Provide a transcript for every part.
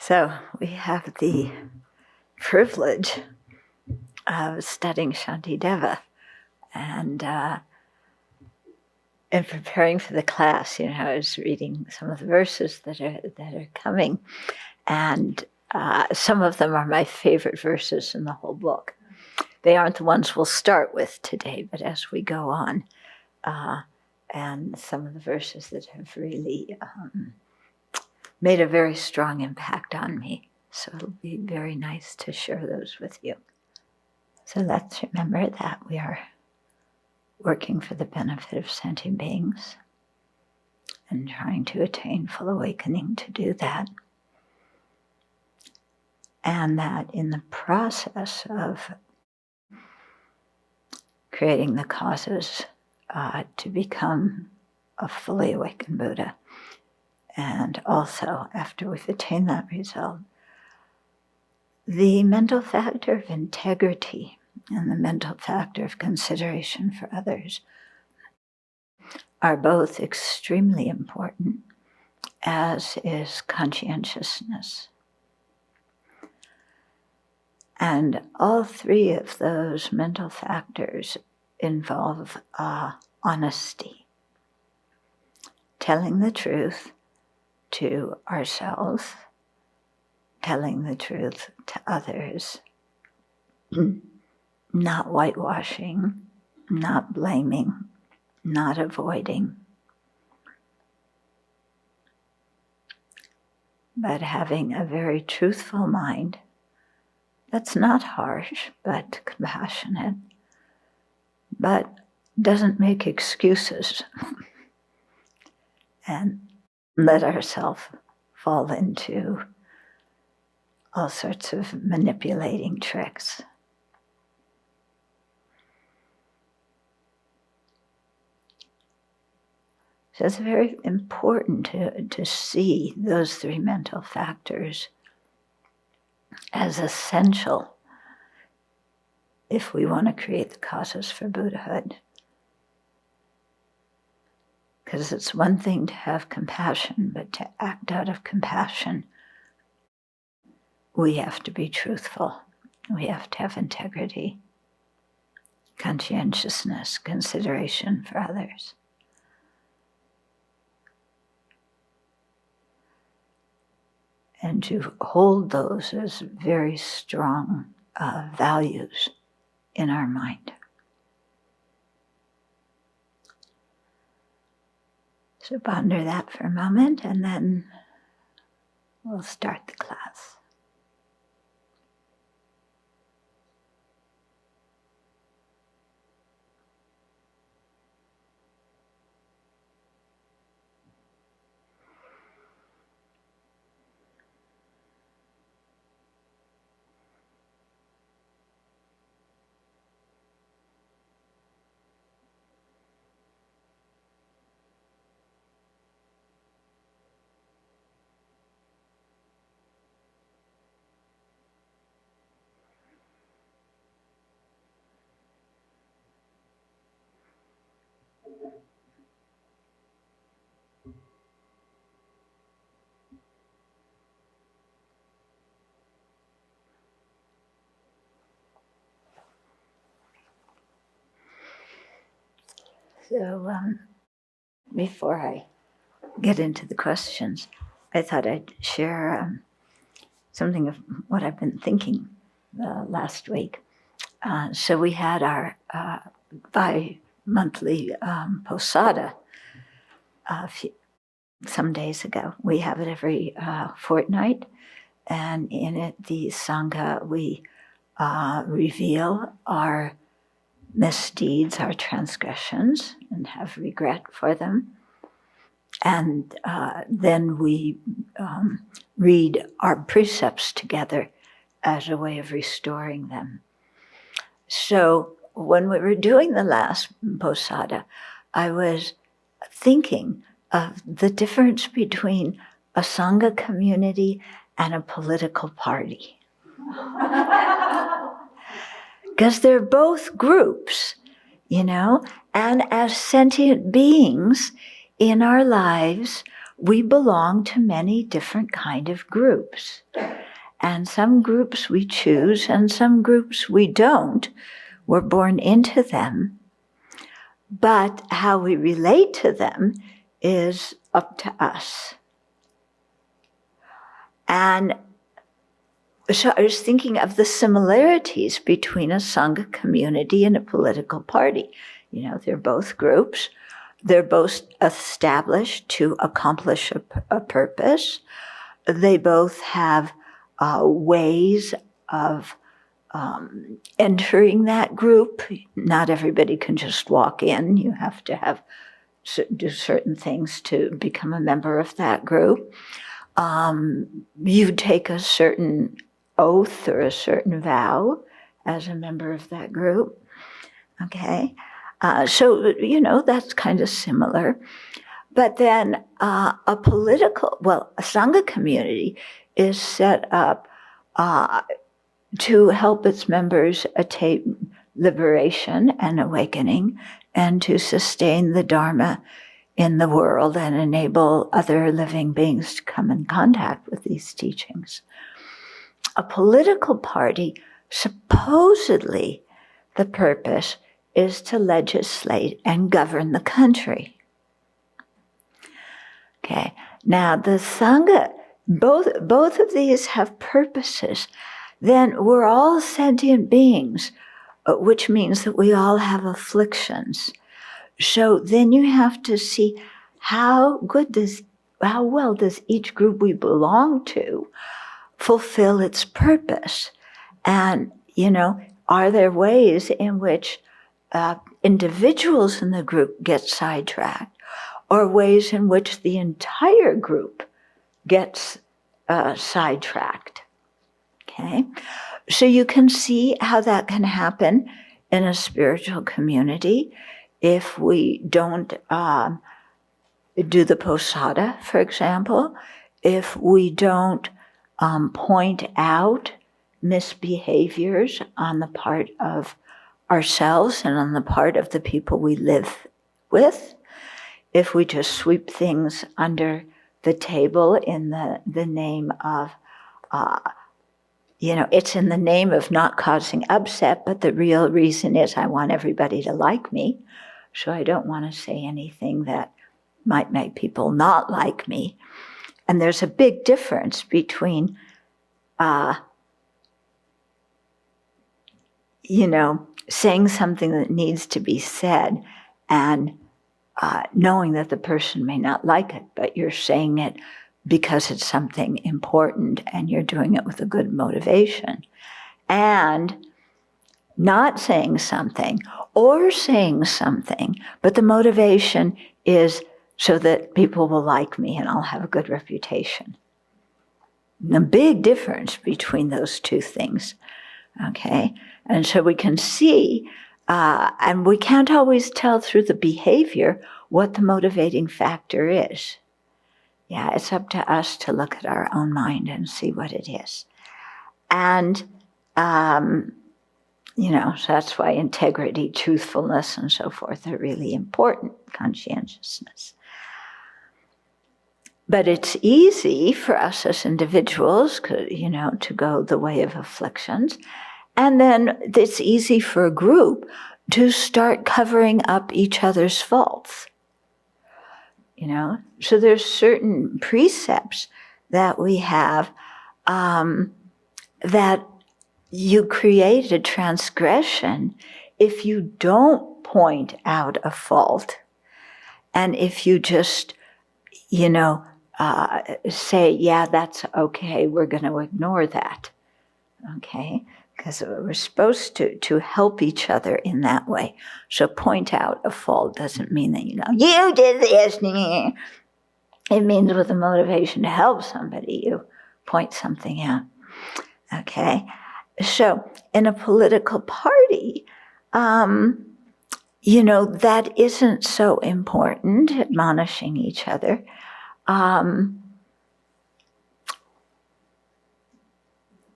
So we have the privilege of studying Shantideva, and in preparing for the class, I was reading some of the verses that are coming, and some of them are my favorite verses in the whole book. They aren't the ones we'll start with today, but as we go on, and some of the verses that have really made a very strong impact on me. So it'll be very nice to share those with you. So let's remember that we are working for the benefit of sentient beings and trying to attain full awakening to do that. And that in the process of creating the causes to become a fully awakened Buddha, and also after we've attained that result, the mental factor of integrity and the mental factor of consideration for others are both extremely important, as is conscientiousness. And all three of those mental factors involve honesty, telling the truth to ourselves, telling the truth to others, not whitewashing, not blaming, not avoiding, but having a very truthful mind that's not harsh, but compassionate, but doesn't make excuses and let ourselves fall into all sorts of manipulating tricks. So it's very important to see those three mental factors as essential if we want to create the causes for Buddhahood. Because it's one thing to have compassion, but to act out of compassion, we have to be truthful. We have to have integrity, conscientiousness, consideration for others. And to hold those as very strong values in our mind. So ponder that for a moment, and then we'll start the class. So before I get into the questions, I thought I'd share something of what I've been thinking last week. So we had our bi-monthly posada some days ago. We have it every fortnight, and in it, the Sangha, we reveal our misdeeds, our transgressions, and have regret for them. And then we read our precepts together as a way of restoring them. So when we were doing the last posada, I was thinking of the difference between a Sangha community and a political party. Because they're both groups, and as sentient beings in our lives, we belong to many different kind of groups. And some groups we choose and some groups we don't. We're born into them. But how we relate to them is up to us. And so I was thinking of the similarities between a Sangha community and a political party. You know, they're both groups. They're both established to accomplish a purpose. They both have ways of entering that group. Not everybody can just walk in. You have to do certain things to become a member of that group. You take a certain oath or a certain vow as a member of that group. Okay, so that's kind of similar. But then a Sangha community is set up to help its members attain liberation and awakening, and to sustain the Dharma in the world and enable other living beings to come in contact with these teachings. A political party, supposedly the purpose is to legislate and govern the country. Okay, now the Sangha, both of these have purposes. Then we're all sentient beings, which means that we all have afflictions. So then you have to see how well does each group we belong to fulfill its purpose? And, are there ways in which individuals in the group get sidetracked, or ways in which the entire group gets sidetracked? Okay, so you can see how that can happen in a spiritual community if we don't do the posada, for example, if we don't point out misbehaviors on the part of ourselves and on the part of the people we live with, if we just sweep things under the table in the name of, it's in the name of not causing upset, but the real reason is I want everybody to like me, so I don't want to say anything that might make people not like me. And there's a big difference between saying something that needs to be said and knowing that the person may not like it, but you're saying it because it's something important and you're doing it with a good motivation. And not saying something or saying something, but the motivation is so that people will like me and I'll have a good reputation. The big difference between those two things. Okay, and so we can see, and we can't always tell through the behavior what the motivating factor is. Yeah, it's up to us to look at our own mind and see what it is. And, so that's why integrity, truthfulness, and so forth are really important, conscientiousness. But it's easy for us as individuals, to go the way of afflictions. And then it's easy for a group to start covering up each other's faults. So there's certain precepts that we have that you create a transgression if you don't point out a fault. And if you just, say, yeah, that's okay, we're going to ignore that, okay? Because we're supposed to help each other in that way. So point out a fault doesn't mean that, you did this. It means with a motivation to help somebody, you point something out, okay? So in a political party, that isn't so important, admonishing each other.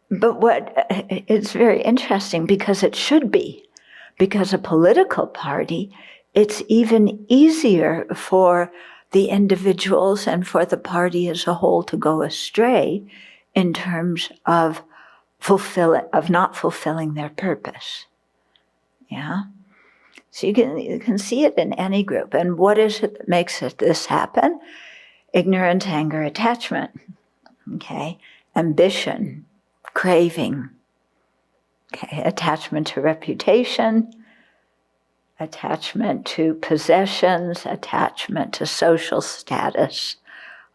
But it's very interesting because it should be. Because a political party, it's even easier for the individuals and for the party as a whole to go astray in terms of not fulfilling their purpose. Yeah? So you can see it in any group. And what is it that makes this happen? Ignorance, anger, attachment. Okay? Ambition, craving. Okay? Attachment to reputation, attachment to possessions, attachment to social status,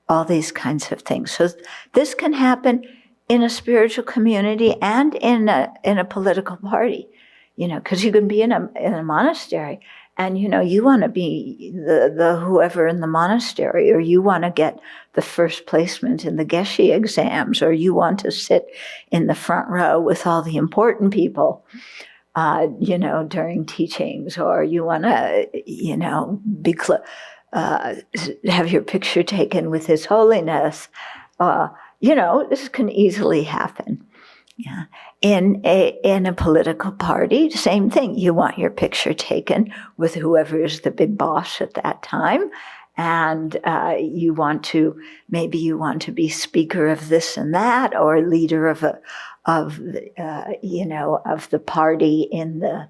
all these kinds of things. So this can happen in a spiritual community and in a political party, because you can be in a monastery and, you want to be the whoever in the monastery, or you want to get the first placement in the Geshe exams, or you want to sit in the front row with all the important people, during teachings, or you want to, have your picture taken with His Holiness. This can easily happen. Yeah. In a political party, same thing. You want your picture taken with whoever is the big boss at that time, and you want to be speaker of this and that, or leader of the party in the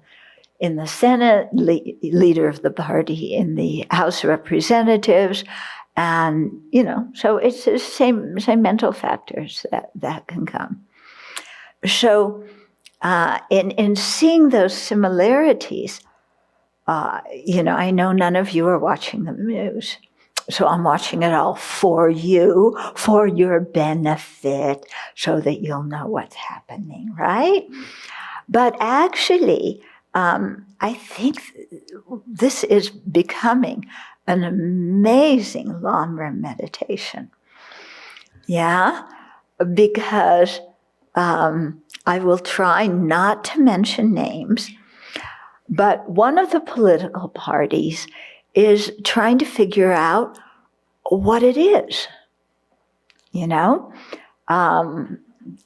Senate, leader of the party in the House of Representatives, and so it's the same mental factors that can come. So, in seeing those similarities, I know none of you are watching the news, so I'm watching it all for you, for your benefit, so that you'll know what's happening, right? But actually, I think this is becoming an amazing Lamrim meditation. Yeah, because I will try not to mention names, but one of the political parties is trying to figure out what it is.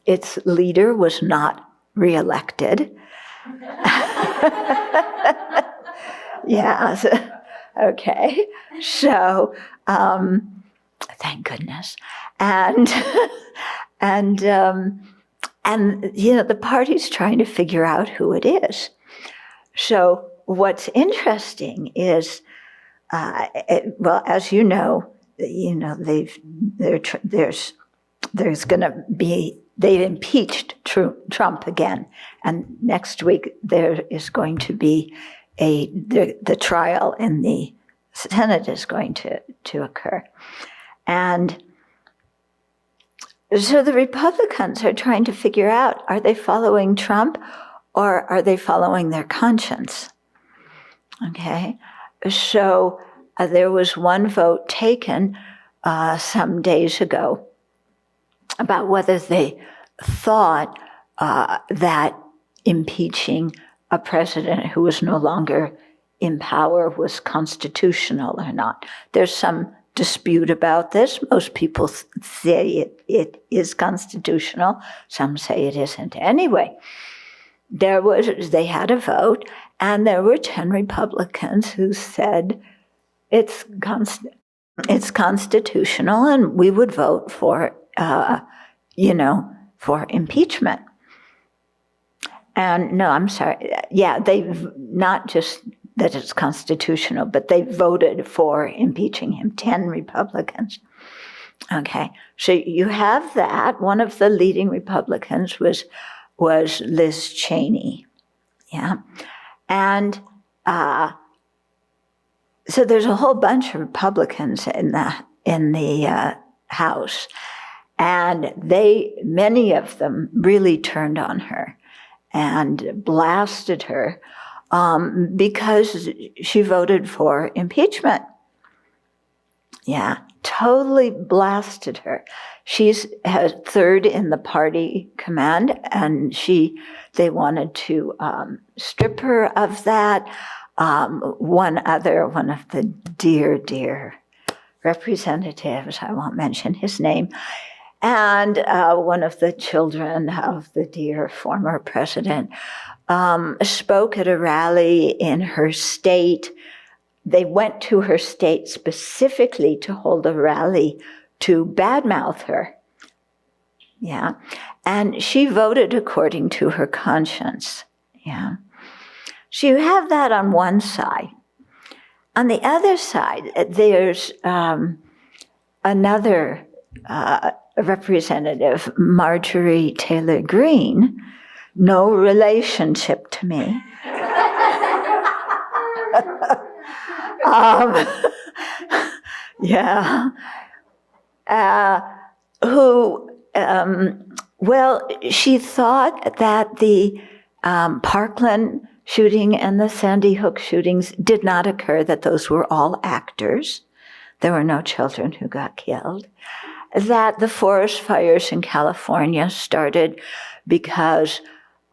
Its leader was not reelected. Yeah. Okay. So, thank goodness. And the party's trying to figure out who it is. So what's interesting is, as you know, there's going to be, they've impeached Trump again, and next week there is going to be the trial in the Senate is going to occur, and so the Republicans are trying to figure out, are they following Trump or are they following their conscience? Okay, so there was one vote taken some days ago about whether they thought that impeaching a president who was no longer in power was constitutional or not. There's some dispute about this. Most people say it is constitutional. Some say it isn't. Anyway, they had a vote, and there were 10 Republicans who said it's constitutional, and we would vote for impeachment. And no, I'm sorry. Yeah, they've not just that it's constitutional, but they voted for impeaching him, 10 Republicans. Okay, so you have that. One of the leading Republicans was Liz Cheney. Yeah, and so there's a whole bunch of Republicans in the House, and many of them really turned on her and blasted her because she voted for impeachment. Yeah, totally blasted her. She's third in the party command, and they wanted to strip her of that. One of the dear representatives, I won't mention his name, and one of the children of the dear former president spoke at a rally in her state, they went to her state specifically to hold a rally to badmouth her. Yeah. And she voted according to her conscience. Yeah. So you have that on one side. On the other side, there's another representative, Marjorie Taylor Greene, no relationship to me. Yeah. Who, well, she thought that the Parkland shooting and the Sandy Hook shootings did not occur, that those were all actors. There were no children who got killed. That the forest fires in California started because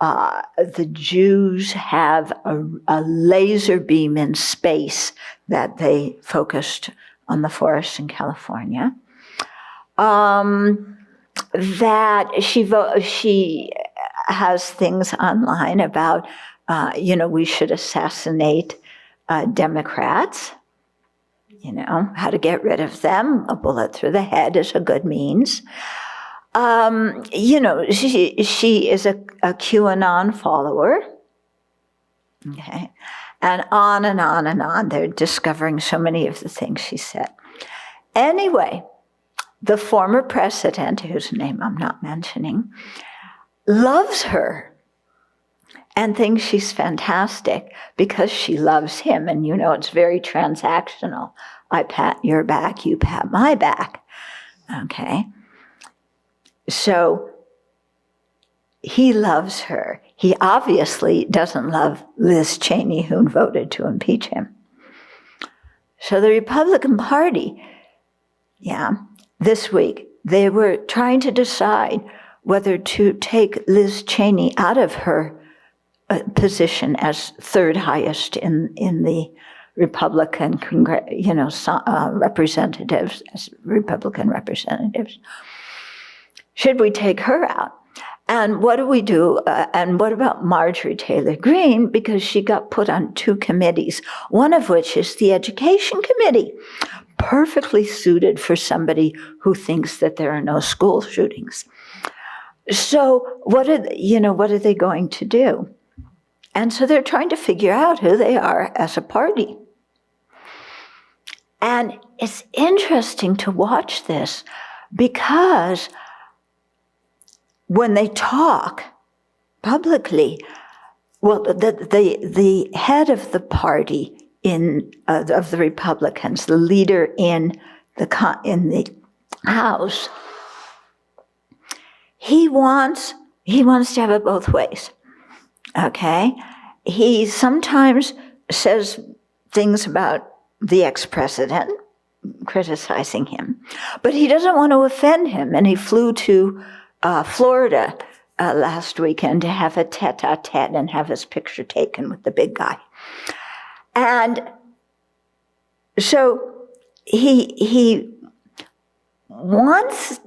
the Jews have a laser beam in space that they focused on the forests in California. That she has things online about, we should assassinate Democrats, how to get rid of them. A bullet through the head is a good means. She is a QAnon follower. Okay. And on and on and on. They're discovering so many of the things she said. Anyway, the former president, whose name I'm not mentioning, loves her and thinks she's fantastic because she loves him. And it's very transactional. I pat your back, you pat my back. Okay. So he loves her. He obviously doesn't love Liz Cheney, who voted to impeach him. So the Republican Party, this week, they were trying to decide whether to take Liz Cheney out of her position as third highest in the Republican representatives, as Republican representatives. Should we take her out? And what do we do? And what about Marjorie Taylor Greene? Because she got put on 2 committees, one of which is the Education Committee, perfectly suited for somebody who thinks that there are no school shootings. So what are they going to do? And so they're trying to figure out who they are as a party. And it's interesting to watch this because when they talk publicly, well, the head of the party of the Republicans, the leader in the House, he wants to have it both ways. Okay, he sometimes says things about the ex-president, criticizing him, but he doesn't want to offend him, and he flew to Florida last weekend to have a tete-a-tete and have his picture taken with the big guy. And so he wants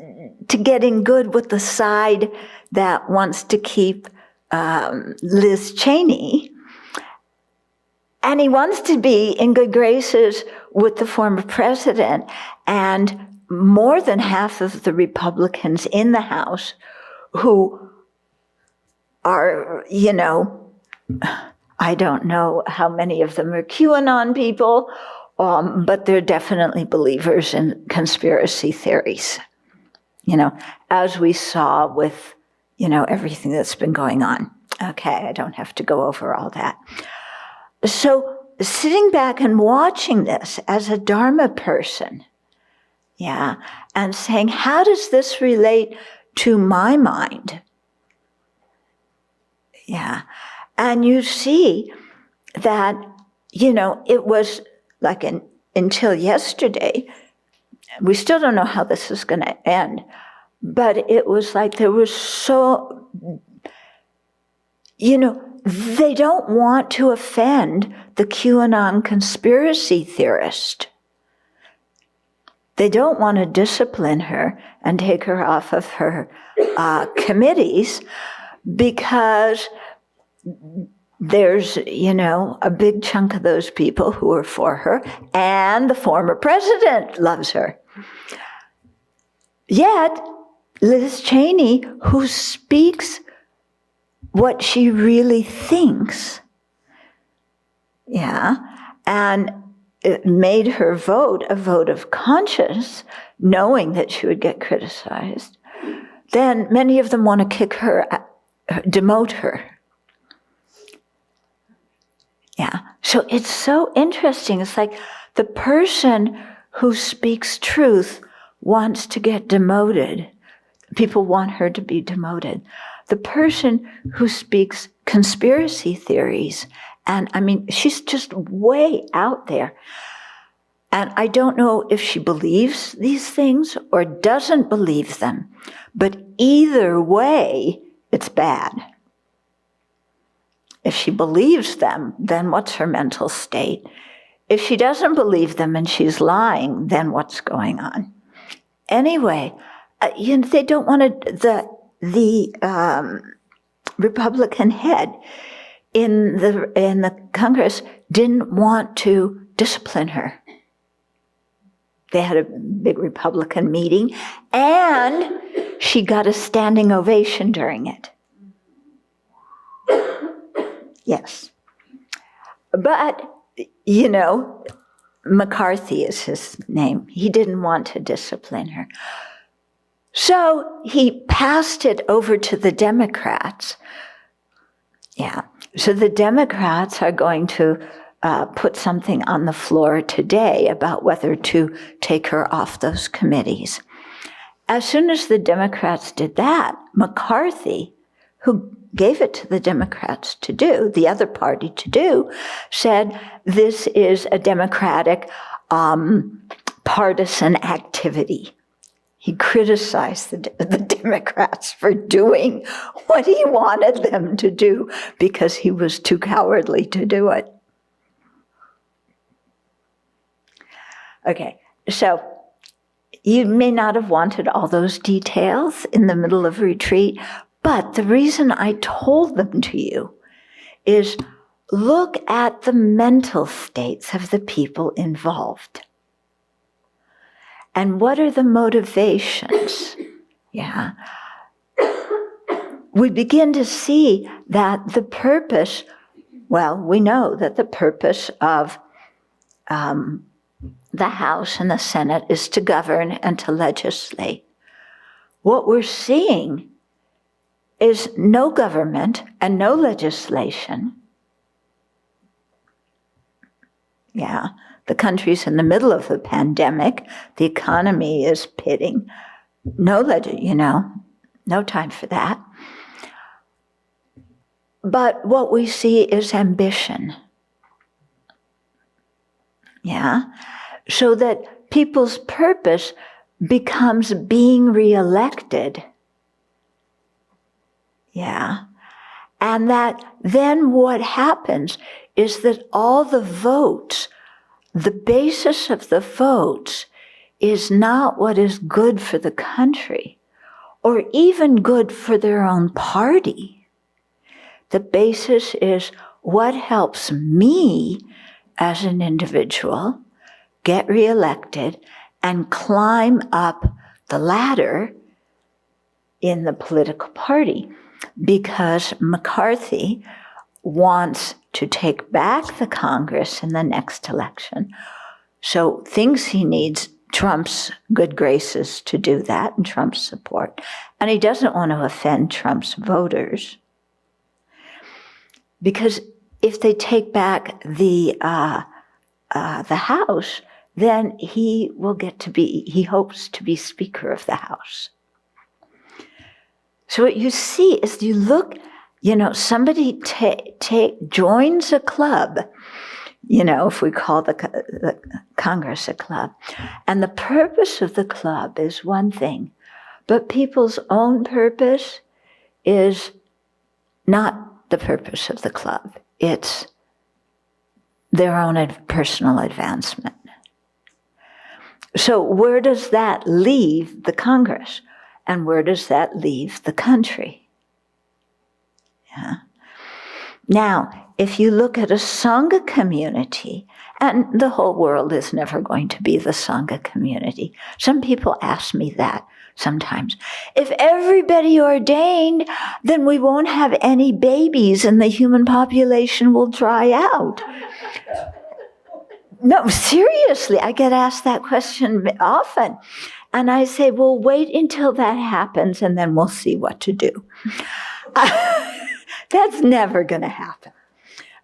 to get in good with the side that wants to keep Liz Cheney, and he wants to be in good graces with the former president, and more than half of the Republicans in the House who are, I don't know how many of them are QAnon people, but they're definitely believers in conspiracy theories, as we saw with, everything that's been going on. Okay, I don't have to go over all that. So sitting back and watching this as a Dharma person, and saying, how does this relate to my mind? And you see that, it was like until yesterday, we still don't know how this is going to end, but it was like there was so, they don't want to offend the QAnon conspiracy theorist. They don't want to discipline her and take her off of her committees because there's, a big chunk of those people who are for her, and the former president loves her. Yet, Liz Cheney, who speaks what she really thinks, and it made her vote a vote of conscience, knowing that she would get criticized, then many of them want to kick her, demote her. So it's so interesting. It's like the person who speaks truth wants to get demoted. People want her to be demoted. The person who speaks conspiracy theories, and she's just way out there. And I don't know if she believes these things or doesn't believe them, but either way, it's bad. If she believes them, then what's her mental state? If she doesn't believe them and she's lying, then what's going on? Anyway, they don't want to, the Republican head in the Congress didn't want to discipline her. They had a big Republican meeting, and she got a standing ovation during it. Yes. But, McCarthy is his name. He didn't want to discipline her. So he passed it over to the Democrats. So the Democrats are going to put something on the floor today about whether to take her off those committees. As soon as the Democrats did that, McCarthy, who gave it to the Democrats to do, the other party to do, said this is a Democratic partisan activity. He criticized the Democrats for doing what he wanted them to do because he was too cowardly to do it. Okay, so you may not have wanted all those details in the middle of retreat, but the reason I told them to you is look at the mental states of the people involved. And what are the motivations? We begin to see that the purpose, we know that the purpose of the House and the Senate is to govern and to legislate. What we're seeing is no government and no legislation. The country's in the middle of a pandemic. The economy is pitting. No time for that. But what we see is ambition. So that people's purpose becomes being reelected. And that then what happens is that all the votes, the basis of the votes is not what is good for the country or even good for their own party. The basis is what helps me as an individual get reelected and climb up the ladder in the political party. Because McCarthy wants to take back the Congress in the next election. So thinks he needs Trump's good graces to do that and Trump's support. And he doesn't want to offend Trump's voters. Because if they take back the House, then he hopes to be Speaker of the House. So what you see is you look, somebody joins a club, if we call the Congress a club. And the purpose of the club is one thing, but people's own purpose is not the purpose of the club. It's their own personal advancement. So where does that leave the Congress? And where does that leave the country? Now, if you look at a Sangha community, and the whole world is never going to be the Sangha community. Some people ask me that sometimes. If everybody ordained, then we won't have any babies and the human population will dry out. No, seriously, I get asked that question often. And I say, well, wait until that happens and then we'll see what to do. That's never going to happen.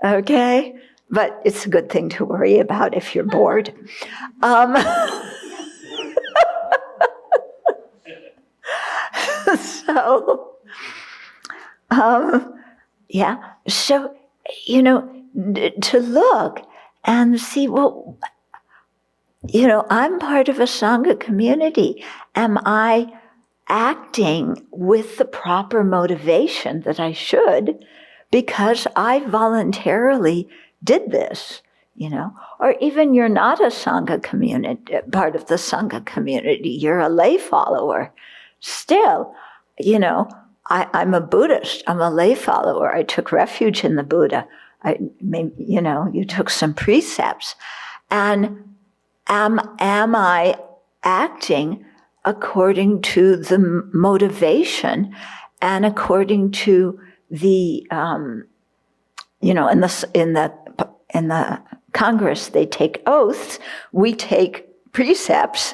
Okay? But it's a good thing to worry about if you're bored. Yeah. So, to look and see, well, I'm part of a Sangha community. Am I acting with the proper motivation that I should because I voluntarily did this, Or even you're not a Sangha community, part of the Sangha community, you're a lay follower. Still, I'm a Buddhist, I'm a lay follower. I took refuge in the Buddha. You took some precepts. And am I acting according to the motivation and according to the, in the Congress, they take oaths, we take precepts,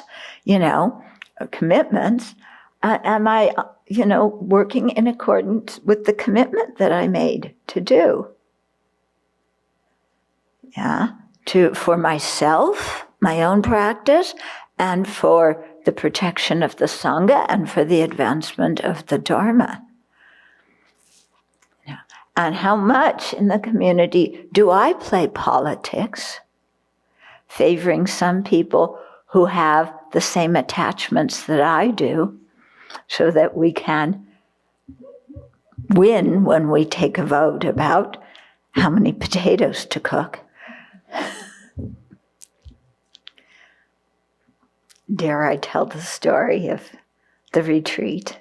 commitments. Am I, working in accordance with the commitment that I made to do? Yeah, for myself, my own practice, and for the protection of the Sangha and for the advancement of the Dharma. And how much in the community do I play politics, favoring some people who have the same attachments that I do, so that we can win when we take a vote about how many potatoes to cook? Dare I tell the story of the retreat?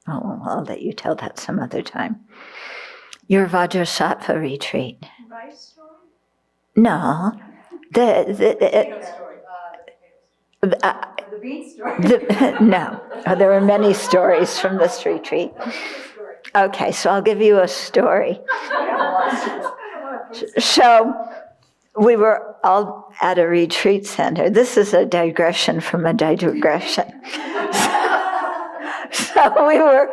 Oh, I'll let you tell that some other time. Your Bodhisattva retreat. My story? No. The bean story? No. There were many stories from this retreat. Okay, so I'll give you a story. So we were all at a retreat center. This is a digression from a digression. So we were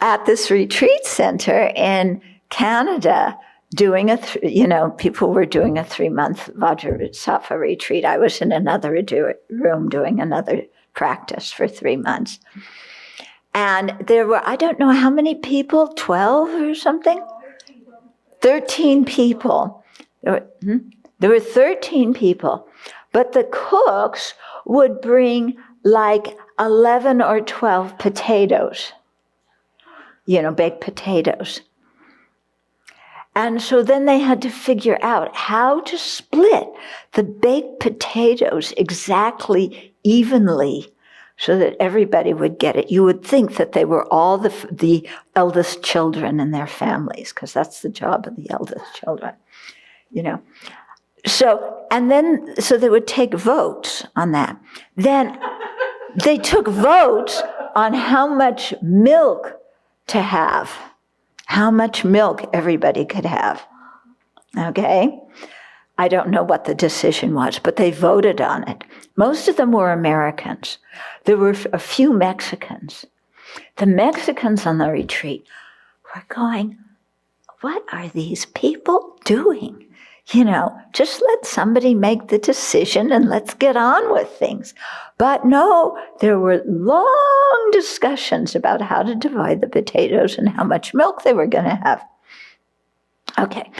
at this retreat center in Canada doing people were doing a 3-month Vajrasattva retreat. I was in another room doing another practice for 3 months. And there were, I don't know how many people, 12 or something? 13 people. There were 13 people. But the cooks would bring like 11 or 12 potatoes. Baked potatoes. And so then they had to figure out how to split the baked potatoes exactly evenly so that everybody would get it. You would think that they were all the eldest children in their families, because that's the job of the eldest children, So they would take votes on that. Then they took votes on how much milk to have, how much milk everybody could have. Okay? I don't know what the decision was, but they voted on it. Most of them were Americans. There were a few Mexicans. The Mexicans on the retreat were going, what are these people doing? Just let somebody make the decision and let's get on with things. But no, there were long discussions about how to divide the potatoes and how much milk they were going to have. Okay,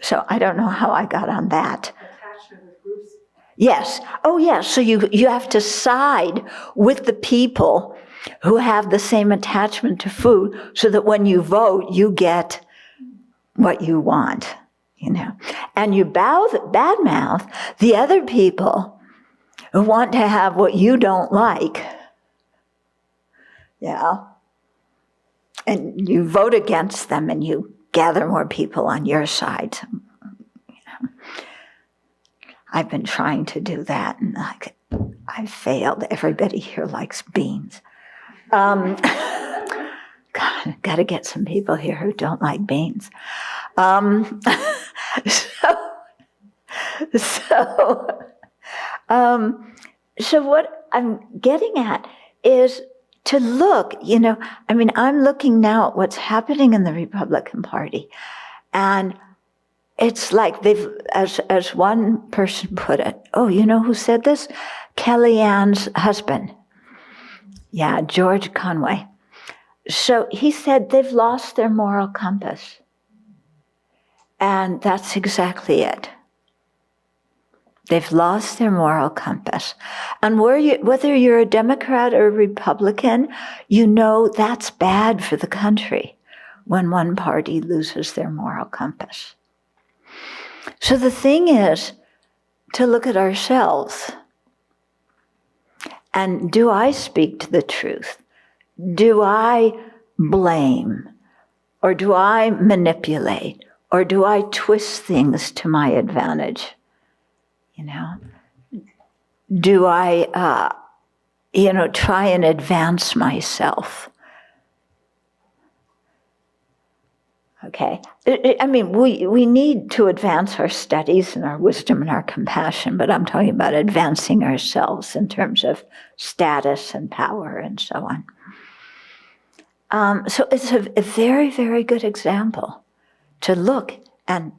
so I don't know how I got on that. Attachment with groups. Yes. Oh, yes. So you have to side with the people who have the same attachment to food so that when you vote, you get what you want. And you badmouth the other people who want to have what you don't like. Yeah. And you vote against them and you gather more people on your side. I've been trying to do that, and I failed. Everybody here likes beans. Got to get some people here who don't like beans. So what I'm getting at is to look, I'm looking now at what's happening in the Republican Party. And it's like as one person put it, you know who said this? Kellyanne's husband. Yeah, George Conway. So he said they've lost their moral compass. And that's exactly it. They've lost their moral compass. And whether you're a Democrat or a Republican, that's bad for the country when one party loses their moral compass. So the thing is to look at ourselves. And do I speak to the truth? Do I blame? Or do I manipulate? Or do I twist things to my advantage? Do I, try and advance myself? Okay. We need to advance our studies and our wisdom and our compassion, but I'm talking about advancing ourselves in terms of status and power and so on. So it's a very, very good example to look and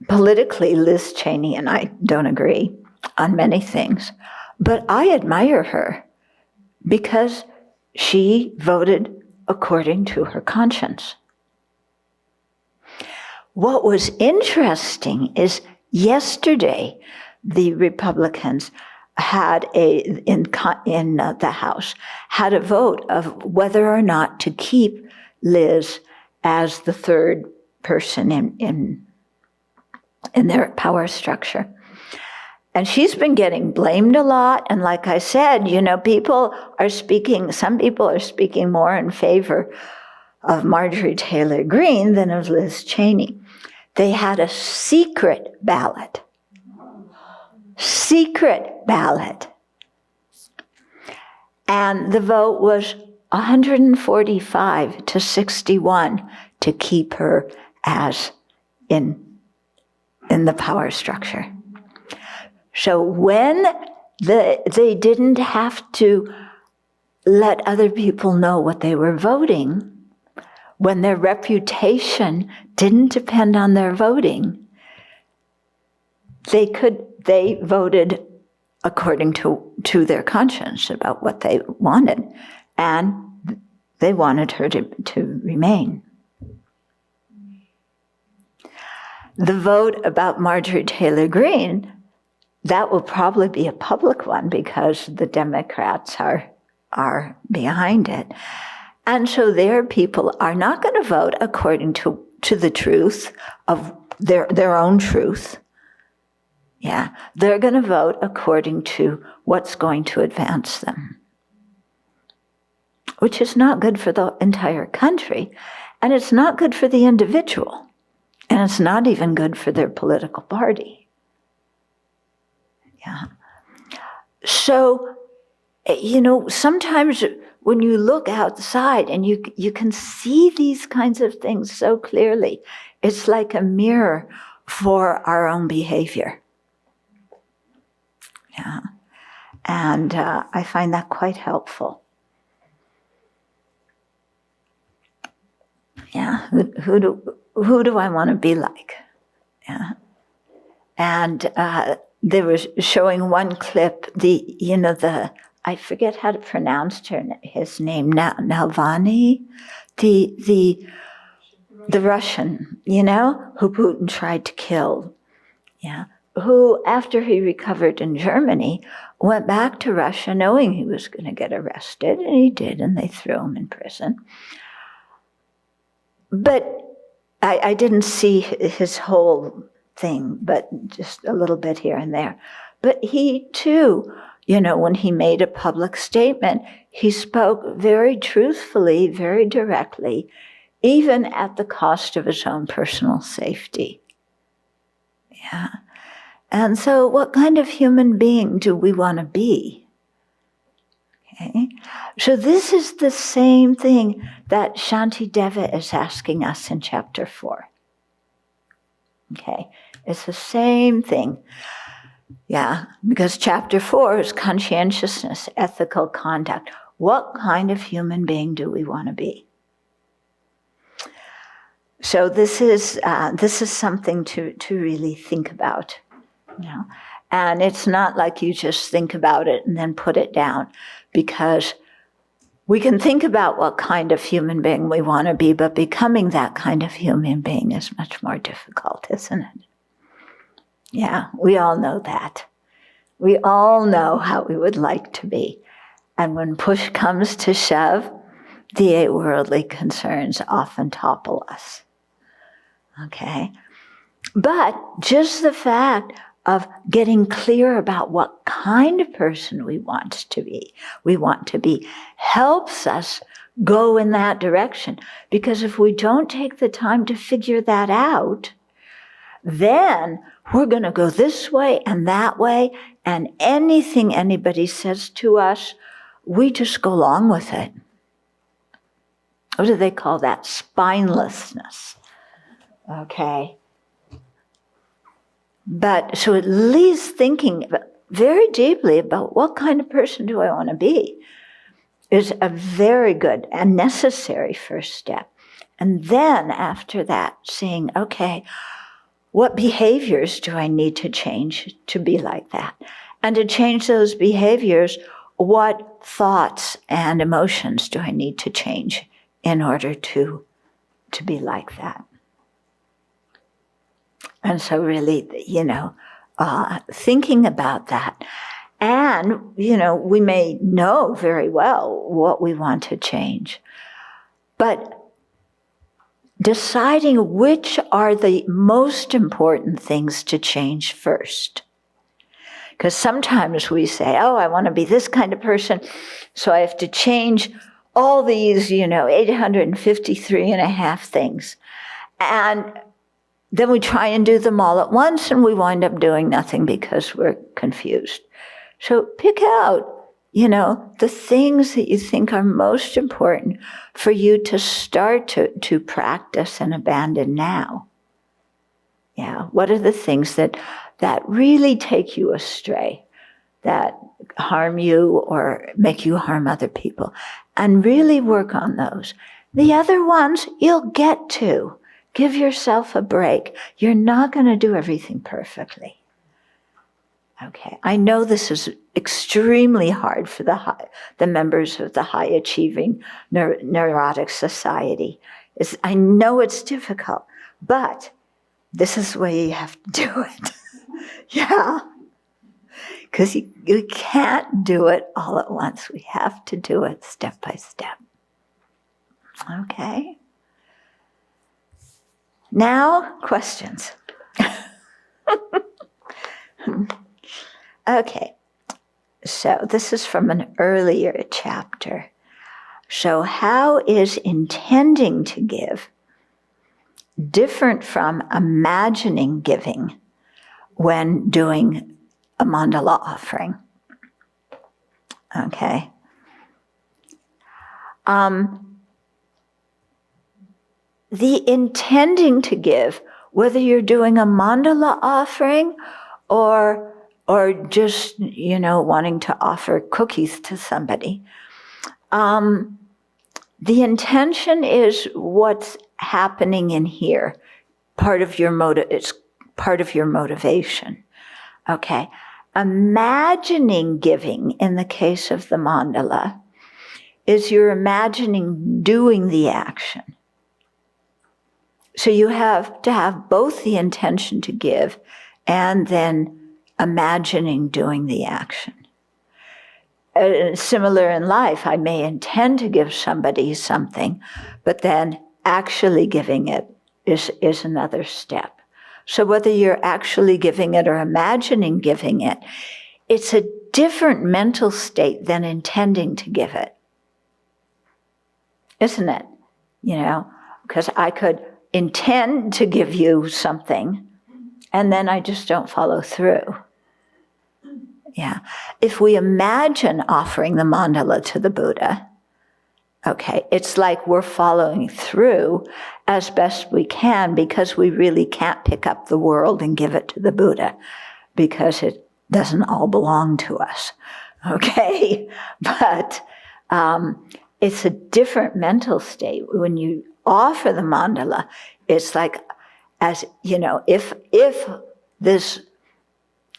politically, Liz Cheney and I don't agree on many things, but I admire her because she voted according to her conscience. What was interesting is yesterday, the Republicans had in the House had a vote of whether or not to keep Liz as the third person in their power structure. And she's been getting blamed a lot. And like I said, some people are speaking more in favor of Marjorie Taylor Greene than of Liz Cheney. They had a secret ballot. And the vote was 145 to 61 to keep her as in the power structure. So when they didn't have to let other people know what they were voting, when their reputation didn't depend on their voting, they voted according to their conscience about what they wanted, and they wanted her to remain. The vote about Marjorie Taylor Greene, that will probably be a public one because the Democrats are behind it. And so their people are not going to vote according to the truth of their own truth. Yeah, they're going to vote according to what's going to advance them, which is not good for the entire country, and it's not good for the individual. And it's not even good for their political party. Yeah. So, sometimes when you look outside and you can see these kinds of things so clearly, it's like a mirror for our own behavior. Yeah. And I find that quite helpful. Yeah. Who do I want to be like? Yeah. And they were showing one clip, I forget how to pronounce his name, Navalny, the Russian, who Putin tried to kill. Yeah. Who, after he recovered in Germany, went back to Russia knowing he was going to get arrested, and he did, and they threw him in prison. But I didn't see his whole thing, but just a little bit here and there. But he, too, when he made a public statement, he spoke very truthfully, very directly, even at the cost of his own personal safety. Yeah. And so what kind of human being do we want to be? Okay. So this is the same thing that Shantideva is asking us in chapter 4. Okay. It's the same thing. Yeah, because chapter 4 is conscientiousness, ethical conduct. What kind of human being do we want to be? So this is something to really think about. And it's not like you just think about it and then put it down, because we can think about what kind of human being we want to be, but becoming that kind of human being is much more difficult, isn't it? Yeah, we all know that. We all know how we would like to be. And when push comes to shove, the 8 worldly concerns often topple us. Okay? But just the fact of getting clear about what kind of person we want to be, helps us go in that direction. Because if we don't take the time to figure that out, then we're going to go this way and that way, and anything anybody says to us, we just go along with it. What do they call that? Spinelessness. Okay. But so at least thinking very deeply about what kind of person do I want to be is a very good and necessary first step. And then after that, seeing, okay, what behaviors do I need to change to be like that? And to change those behaviors, what thoughts and emotions do I need to change in order to be like that? And so really, thinking about that. And, we may know very well what we want to change, but deciding which are the most important things to change first. Because sometimes we say, oh, I want to be this kind of person, so I have to change all these, 853 and a half things. And then we try and do them all at once, and we wind up doing nothing because we're confused. So pick out, the things that you think are most important for you to start to practice and abandon now. Yeah, what are the things that really take you astray, that harm you or make you harm other people? And really work on those. The other ones you'll get to. Give yourself a break. You're not going to do everything perfectly. Okay, I know this is extremely hard for the members of the high-achieving neurotic society. I know it's difficult, but this is the way you have to do it. Yeah, because you can't do it all at once. We have to do it step by step. Okay. Now, questions. Okay, so this is from an earlier chapter. So how is intending to give different from imagining giving when doing a mandala offering? Okay. The intending to give, whether you're doing a mandala offering or just, wanting to offer cookies to somebody, the intention is what's happening in here. It's part of your motivation. Okay. Imagining giving, in the case of the mandala, is you're imagining doing the action. So you have to have both the intention to give and then imagining doing the action. Similar in life, I may intend to give somebody something, but then actually giving it is another step. So whether you're actually giving it or imagining giving it, it's a different mental state than intending to give it. Isn't it? Because I could intend to give you something, and then I just don't follow through. Yeah. If we imagine offering the mandala to the Buddha, okay, it's like we're following through as best we can, because we really can't pick up the world and give it to the Buddha, because it doesn't all belong to us. Okay? But it's a different mental state. When you offer the mandala, it's like, as, if this,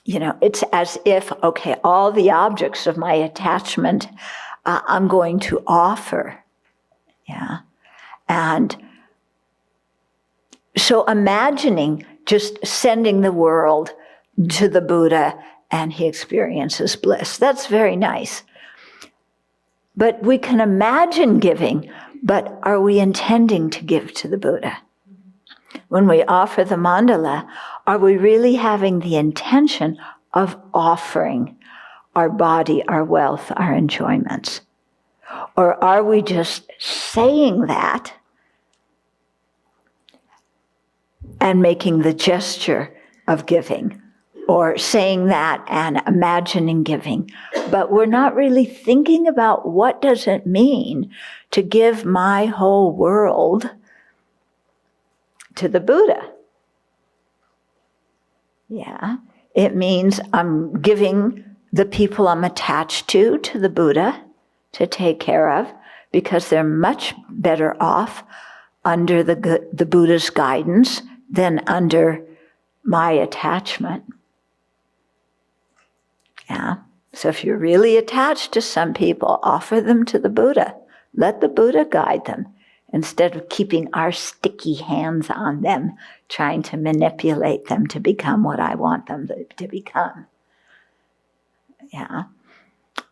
it's as if, okay, all the objects of my attachment, I'm going to offer. Yeah. And so imagining just sending the world to the Buddha and he experiences bliss, that's very nice. But we can imagine giving, but are we intending to give to the Buddha? When we offer the mandala, are we really having the intention of offering our body, our wealth, our enjoyments? Or are we just saying that and making the gesture of giving, or saying that and imagining giving, but we're not really thinking about what does it mean to give my whole world to the Buddha? Yeah, it means I'm giving the people I'm attached to the Buddha to take care of, because they're much better off under the Buddha's guidance than under my attachment. Yeah. So if you're really attached to some people, offer them to the Buddha. Let the Buddha guide them, instead of keeping our sticky hands on them, trying to manipulate them to become what I want them to become. Yeah.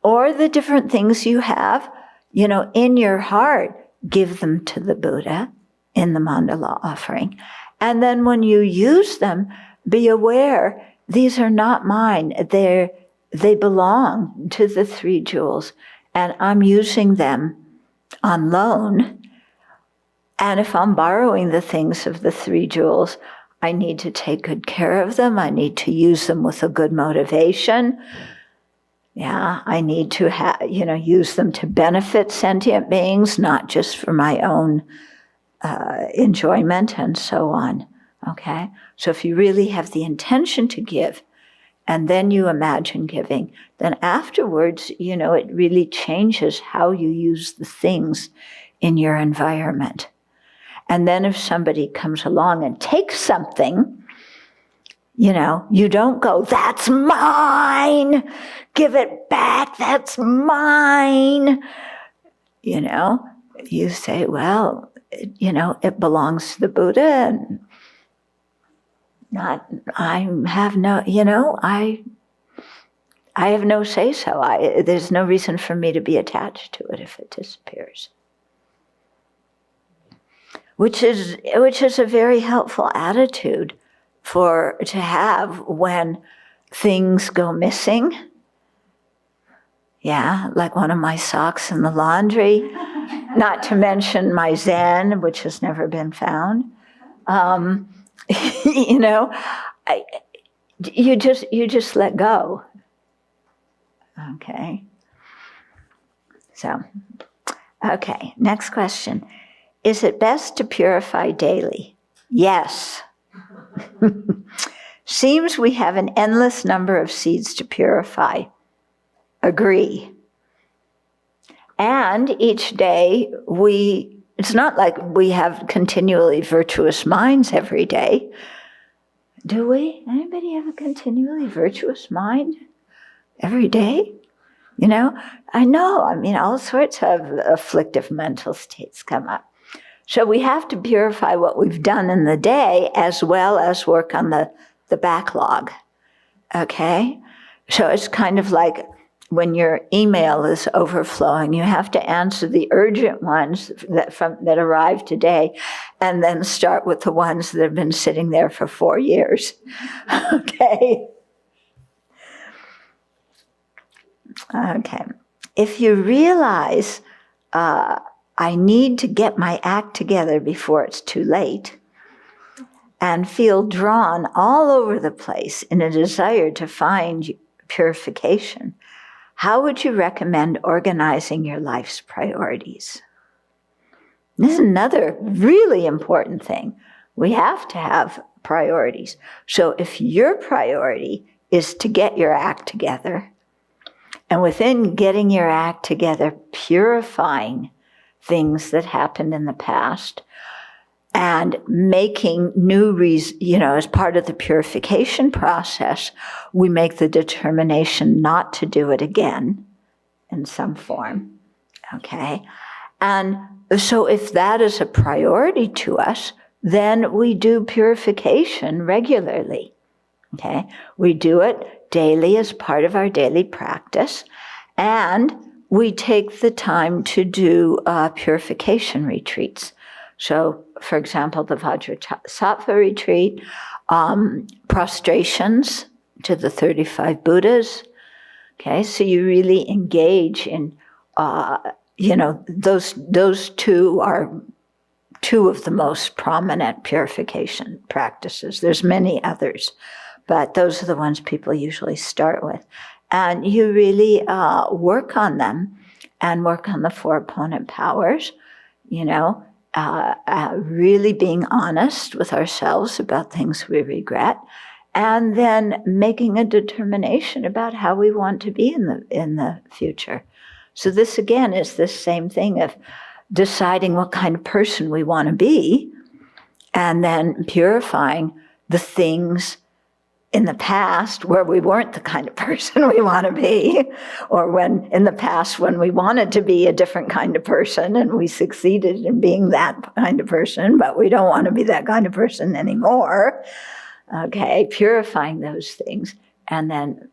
Or the different things you have, in your heart, give them to the Buddha in the mandala offering. And then when you use them, be aware, these are not mine. They belong to the three jewels, and I'm using them on loan. And if I'm borrowing the things of the three jewels, I need to take good care of them. I need to use them with a good motivation. Yeah, I need to use them to benefit sentient beings, not just for my own enjoyment and so on. Okay? So if you really have the intention to give, and then you imagine giving, then afterwards, it really changes how you use the things in your environment. And then if somebody comes along and takes something, you don't go, that's mine, give it back, that's mine. You say, well, it belongs to the Buddha, and I have no say-so. There's no reason for me to be attached to it if it disappears. Which is a very helpful attitude to have when things go missing. Yeah, like one of my socks in the laundry, not to mention my Zen, which has never been found. You just let go. Okay. So, okay, next question. Is it best to purify daily? Yes. Seems we have an endless number of seeds to purify. Agree. And each day it's not like we have continually virtuous minds every day. Do we? Anybody have a continually virtuous mind every day? I know, all sorts of afflictive mental states come up. So we have to purify what we've done in the day as well as work on the backlog. Okay? So it's kind of like when your email is overflowing, you have to answer the urgent ones that arrived today, and then start with the ones that have been sitting there for 4 years. Okay? Okay. If you realize I need to get my act together before it's too late, and feel drawn all over the place in a desire to find purification, how would you recommend organizing your life's priorities? This is another really important thing. We have to have priorities. So if your priority is to get your act together, and within getting your act together, purifying things that happened in the past, and making new as part of the purification process, we make the determination not to do it again in some form, okay? And so if that is a priority to us, then we do purification regularly, okay? We do it daily as part of our daily practice, and we take the time to do purification retreats. So, for example, the Bodhisattva retreat, prostrations to the 35 Buddhas. Okay, so you really engage in, those two are two of the most prominent purification practices. There's many others, but those are the ones people usually start with. And you really work on them and work on the four opponent powers, really being honest with ourselves about things we regret, and then making a determination about how we want to be in the future. So this again is this same thing of deciding what kind of person we want to be, and then purifying the things in the past where we weren't the kind of person we want to be, or when in the past when we wanted to be a different kind of person and we succeeded in being that kind of person, but we don't want to be that kind of person anymore. Okay, purifying those things, and then,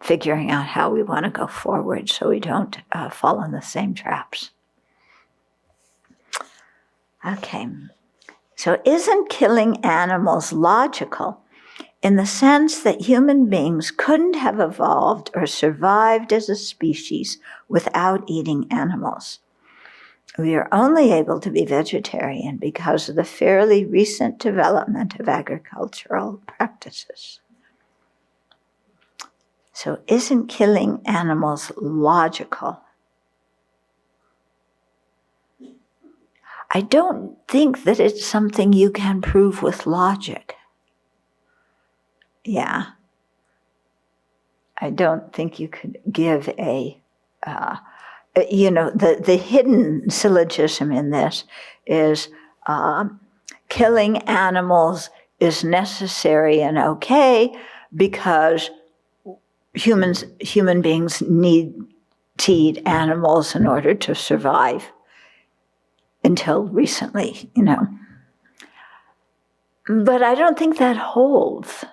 figuring out how we want to go forward so we don't fall in the same traps. Okay, so isn't killing animals logical in the sense that human beings couldn't have evolved or survived as a species without eating animals? We are only able to be vegetarian because of the fairly recent development of agricultural practices. So isn't killing animals logical? I don't think that it's something you can prove with logic. Yeah. I don't think you could give the hidden syllogism in this is killing animals is necessary and okay because human beings need to eat animals in order to survive until recently, But I don't think that holds.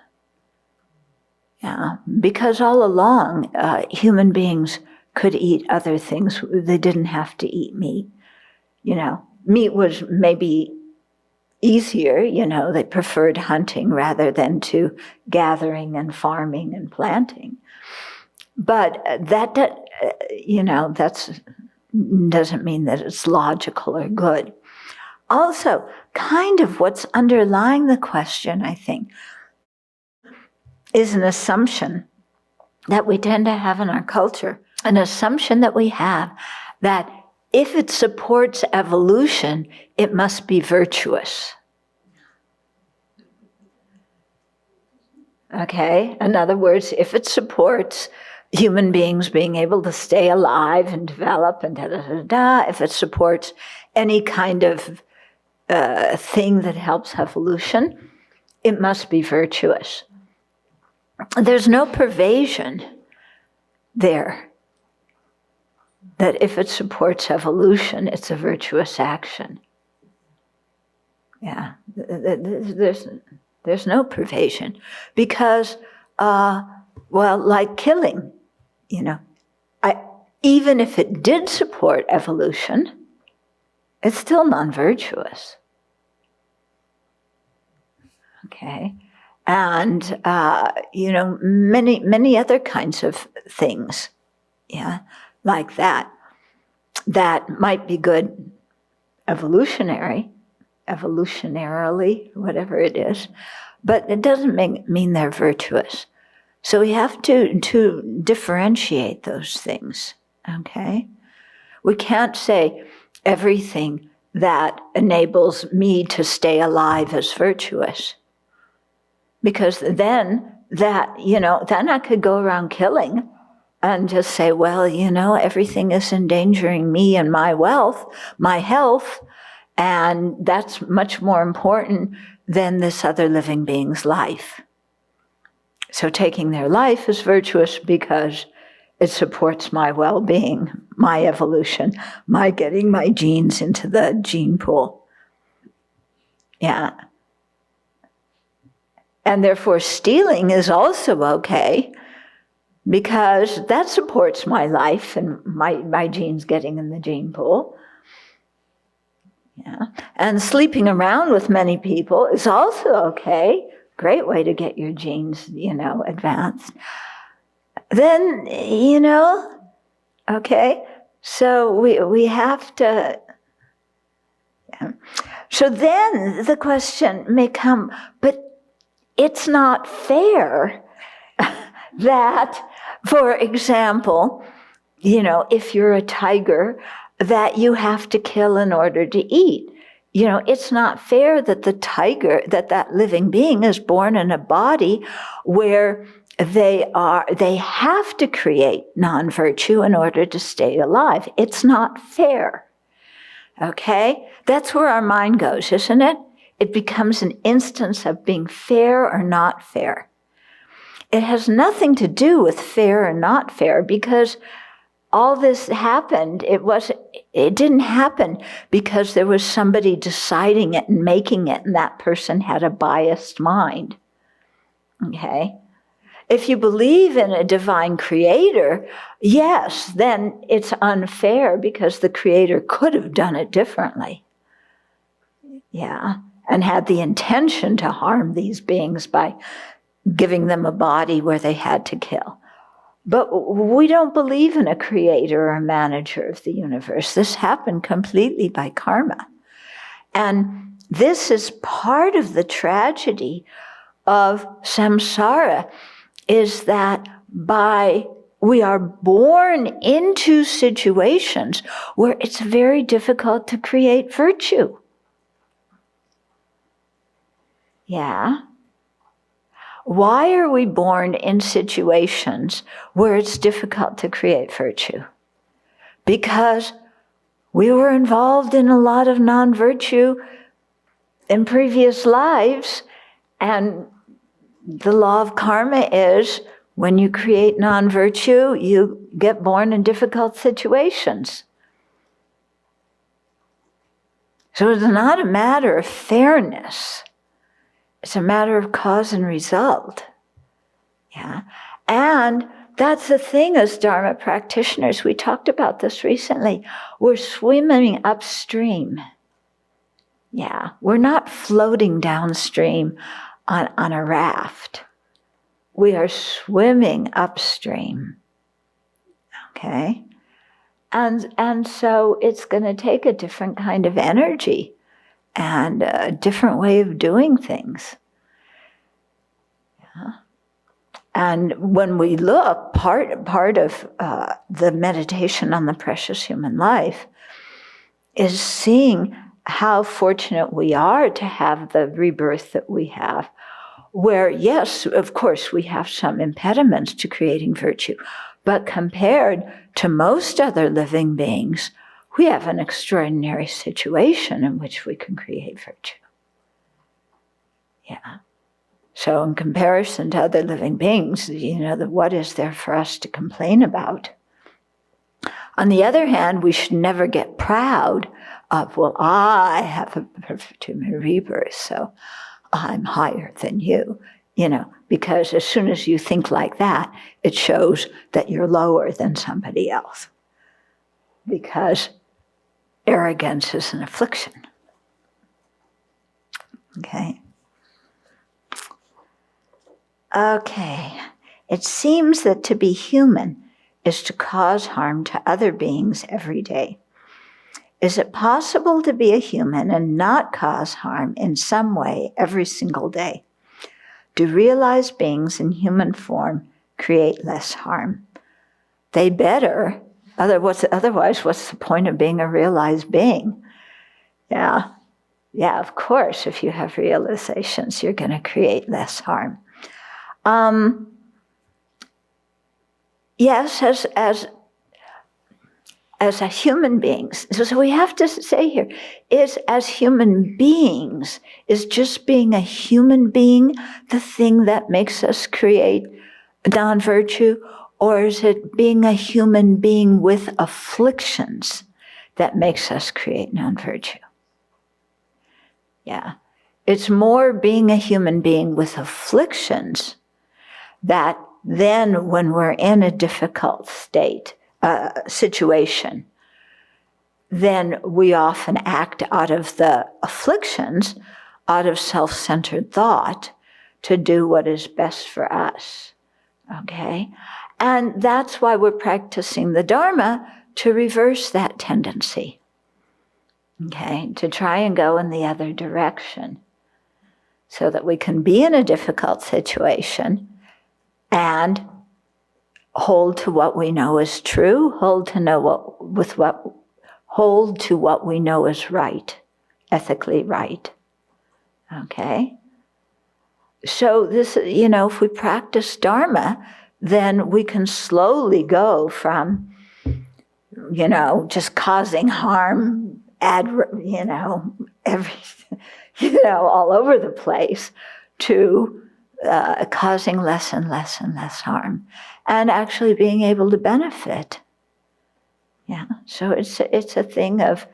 Yeah, because all along, human beings could eat other things. They didn't have to eat meat. Meat was maybe easier, they preferred hunting rather than to gathering and farming and planting. But that doesn't mean that it's logical or good. Also, kind of what's underlying the question, I think, is an assumption that we tend to have in our culture, an assumption that we have that if it supports evolution, it must be virtuous. Okay? In other words, if it supports human beings being able to stay alive and develop and if it supports any kind of thing that helps evolution, it must be virtuous. There's no pervasion there that if it supports evolution, it's a virtuous action. Yeah, there's no pervasion because, like killing, even if it did support evolution, it's still non-virtuous. Okay. And, many other kinds of things, yeah, like that. That might be good evolutionarily, whatever it is, but it doesn't mean they're virtuous. So we have to differentiate those things, okay? We can't say everything that enables me to stay alive is virtuous. Because then I could go around killing and just say, well, everything is endangering me and my wealth, my health, and that's much more important than this other living being's life. So taking their life is virtuous because it supports my well-being, my evolution, my getting my genes into the gene pool. Yeah. And therefore stealing is also okay because that supports my life and my genes getting in the gene pool. Yeah. And sleeping around with many people is also okay. Great way to get your genes, advanced. Then, okay, so we have to. Yeah. So then the question may come, but it's not fair that, for example, if you're a tiger, that you have to kill in order to eat. It's not fair that the tiger, that living being is born in a body where they have to create non-virtue in order to stay alive. It's not fair. Okay? That's where our mind goes, isn't it? It becomes an instance of being fair or not fair. It has nothing to do with fair or not fair because all this happened, it didn't happen because there was somebody deciding it and making it and that person had a biased mind. Okay? If you believe in a divine creator, yes, then it's unfair because the creator could have done it differently. Yeah, and had the intention to harm these beings by giving them a body where they had to kill. But we don't believe in a creator or a manager of the universe. This happened completely by karma. And this is part of the tragedy of samsara, is that we are born into situations where it's very difficult to create virtue. Yeah. Why are we born in situations where it's difficult to create virtue? Because we were involved in a lot of non-virtue in previous lives, and the law of karma is when you create non-virtue, you get born in difficult situations. So it's not a matter of fairness. It's a matter of cause and result. Yeah. And that's the thing as Dharma practitioners. We talked about this recently. We're swimming upstream. Yeah. We're not floating downstream on a raft. We are swimming upstream. Okay? And so it's going to take a different kind of energy and a different way of doing things. Yeah. And when we look, part of the meditation on the precious human life is seeing how fortunate we are to have the rebirth that we have, where, yes, of course, we have some impediments to creating virtue, but compared to most other living beings, we have an extraordinary situation in which we can create virtue. Yeah. So in comparison to other living beings, what is there for us to complain about? On the other hand, we should never get proud of, well, I have a perfect human rebirth, so I'm higher than you, because as soon as you think like that, it shows that you're lower than somebody else. Because arrogance is an affliction. Okay. Okay. It seems that to be human is to cause harm to other beings every day. Is it possible to be a human and not cause harm in some way every single day? Do realized beings in human form create less harm? They better. Otherwise, what's the point of being a realized being? Yeah, of course, if you have realizations, you're going to create less harm. Yes, as a human beings. So we have to say here, is as human beings, is just being a human being the thing that makes us create non-virtue? Or is it being a human being with afflictions that makes us create non-virtue? Yeah. It's more being a human being with afflictions that then when we're in a difficult situation, then we often act out of the afflictions, out of self-centered thought, to do what is best for us. Okay? And that's why we're practicing the Dharma, to reverse that tendency. Okay? To try and go in the other direction, so that we can be in a difficult situation and hold to what we know is true, hold to what we know is right, ethically right. Okay? So this, if we practice Dharma, then we can slowly go from, just causing harm, all over the place, to causing less and less and less harm, and actually being able to benefit. Yeah, so it's a thing of,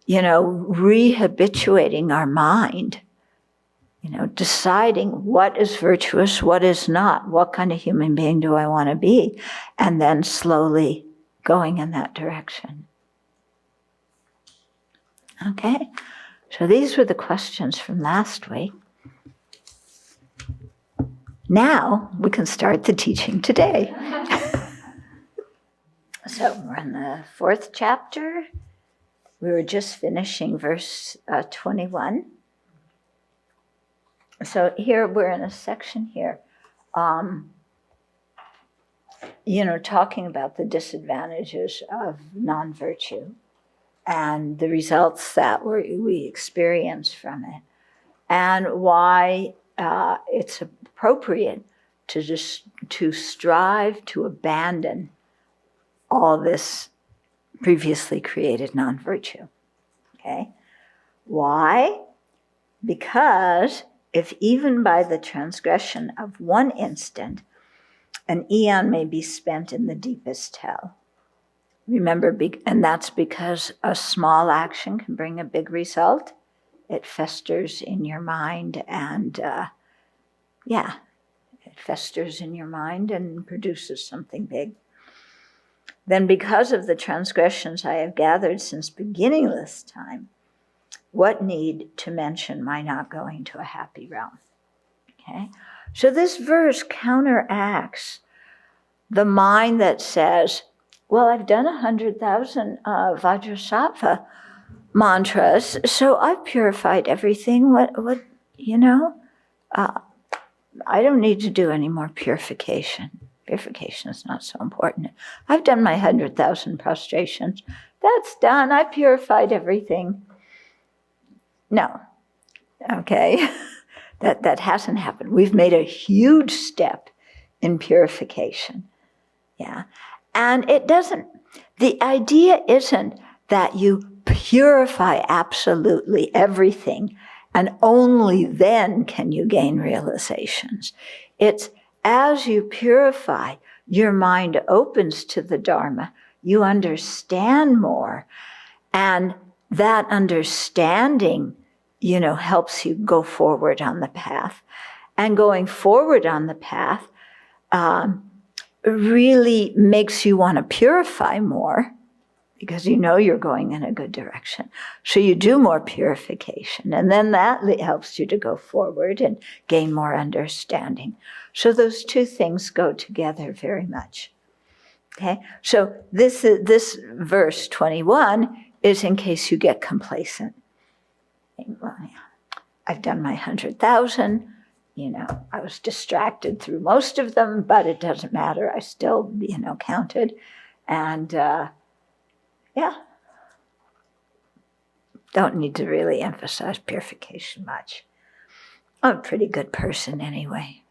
rehabituating our mind, deciding what is virtuous, what is not, what kind of human being do I want to be, and then slowly going in that direction. Okay, so these were the questions from last week. Now we can start the teaching today. So we're in the 4th chapter. We were just finishing verse 21. So here we're in a section here, talking about the disadvantages of non-virtue and the results that we experience from it, and why it's appropriate to strive to abandon all this previously created non-virtue. Okay? Why? Because if even by the transgression of one instant, an eon may be spent in the deepest hell. Remember, and that's because a small action can bring a big result. It festers in your mind and, it festers in your mind and produces something big. Then because of the transgressions I have gathered since beginningless time, what need to mention my not going to a happy realm? Okay? So this verse counteracts the mind that says, well, I've done 100,000 Vajrasattva mantras, so I've purified everything. I don't need to do any more purification. Purification is not so important. I've done my 100,000 prostrations. That's done. I purified everything. No. Okay? That hasn't happened. We've made a huge step in purification. Yeah. And the idea isn't that you purify absolutely everything and only then can you gain realizations. It's as you purify, your mind opens to the Dharma, you understand more, and that understanding, helps you go forward on the path. And going forward on the path really makes you want to purify more, because you know you're going in a good direction. So you do more purification, and then that helps you to go forward and gain more understanding. So those two things go together very much. Okay, so this verse 21 is in case you get complacent. Well, yeah, I've done my 100,000. I was distracted through most of them, but it doesn't matter. I still, counted. And don't need to really emphasize purification much. I'm a pretty good person anyway.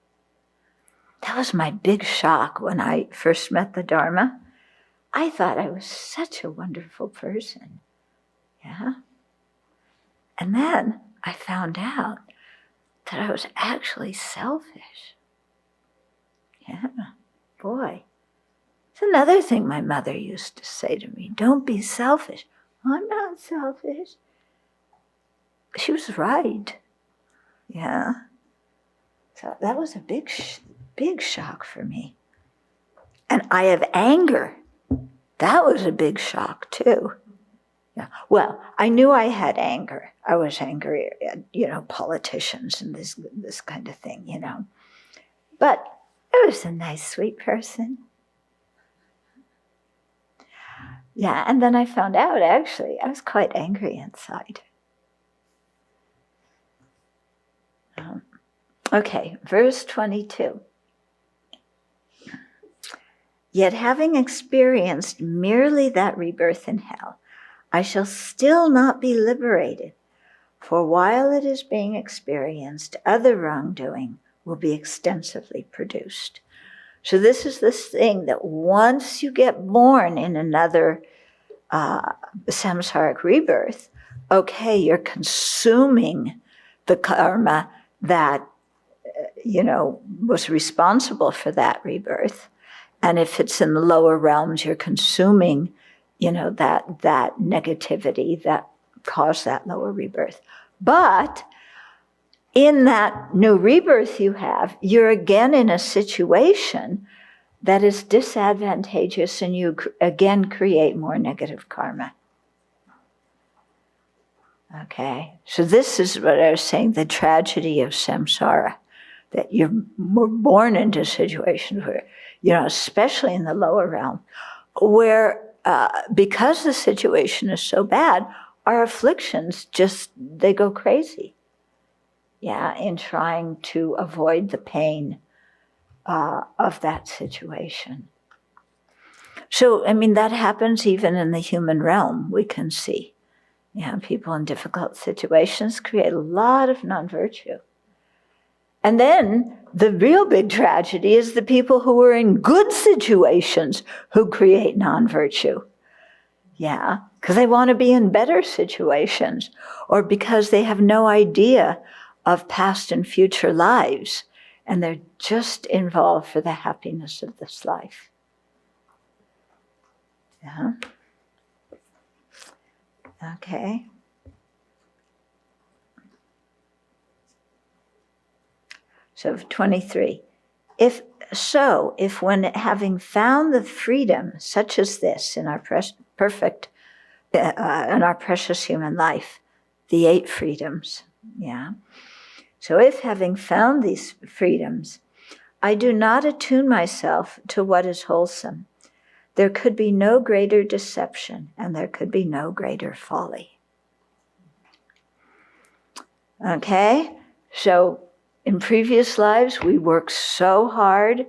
That was my big shock when I first met the Dharma. I thought I was such a wonderful person. Yeah. And then I found out that I was actually selfish. Yeah, boy. It's another thing my mother used to say to me, don't be selfish. I'm not selfish. She was right. Yeah. So that was a big shock for me. And I have anger. That was a big shock too. Yeah. Well, I knew I had anger. I was angry at, politicians and this kind of thing, But I was a nice, sweet person. Yeah, and then I found out, actually, I was quite angry inside. Okay, verse 22. Yet having experienced merely that rebirth in hell, I shall still not be liberated, for while it is being experienced, other wrongdoing will be extensively produced. So this is this thing that once you get born in another samsaric rebirth, okay, you're consuming the karma that, was responsible for that rebirth. And if it's in the lower realms, you're consuming, that negativity that caused that lower rebirth. But in that new rebirth you have, you're again in a situation that is disadvantageous, and you again create more negative karma. Okay, so this is what I was saying, the tragedy of samsara, that you're born into situations where, especially in the lower realm, where because the situation is so bad, our afflictions they go crazy. Yeah, in trying to avoid the pain of that situation. So, that happens even in the human realm, we can see. Yeah, people in difficult situations create a lot of non-virtue. And then the real big tragedy is the people who are in good situations who create non-virtue. Yeah, because they want to be in better situations, or because they have no idea of past and future lives, and they're just involved for the happiness of this life. Yeah. Okay. So 23. If when having found the freedom such as this in our in our precious human life, the 8 freedoms, yeah. So if having found these freedoms, I do not attune myself to what is wholesome, there could be no greater deception, and there could be no greater folly. Okay, so in previous lives, we worked so hard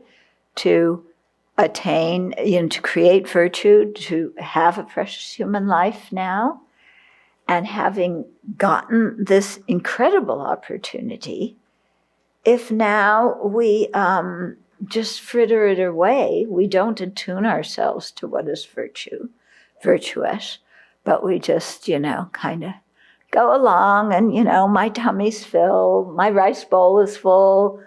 to attain, to create virtue, to have a precious human life now. And having gotten this incredible opportunity, if now we just fritter it away, we don't attune ourselves to what is virtuous, but we just, kind of go along and, my tummy's filled, my rice bowl is full,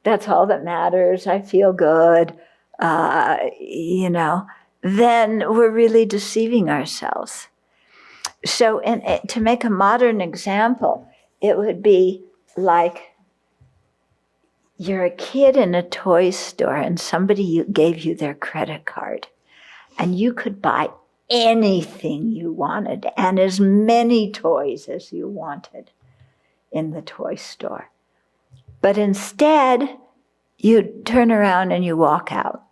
that's all that matters, I feel good, then we're really deceiving ourselves. So to make a modern example, it would be like you're a kid in a toy store and somebody gave you their credit card, and you could buy anything you wanted and as many toys as you wanted in the toy store. But instead, you turn around and you walk out.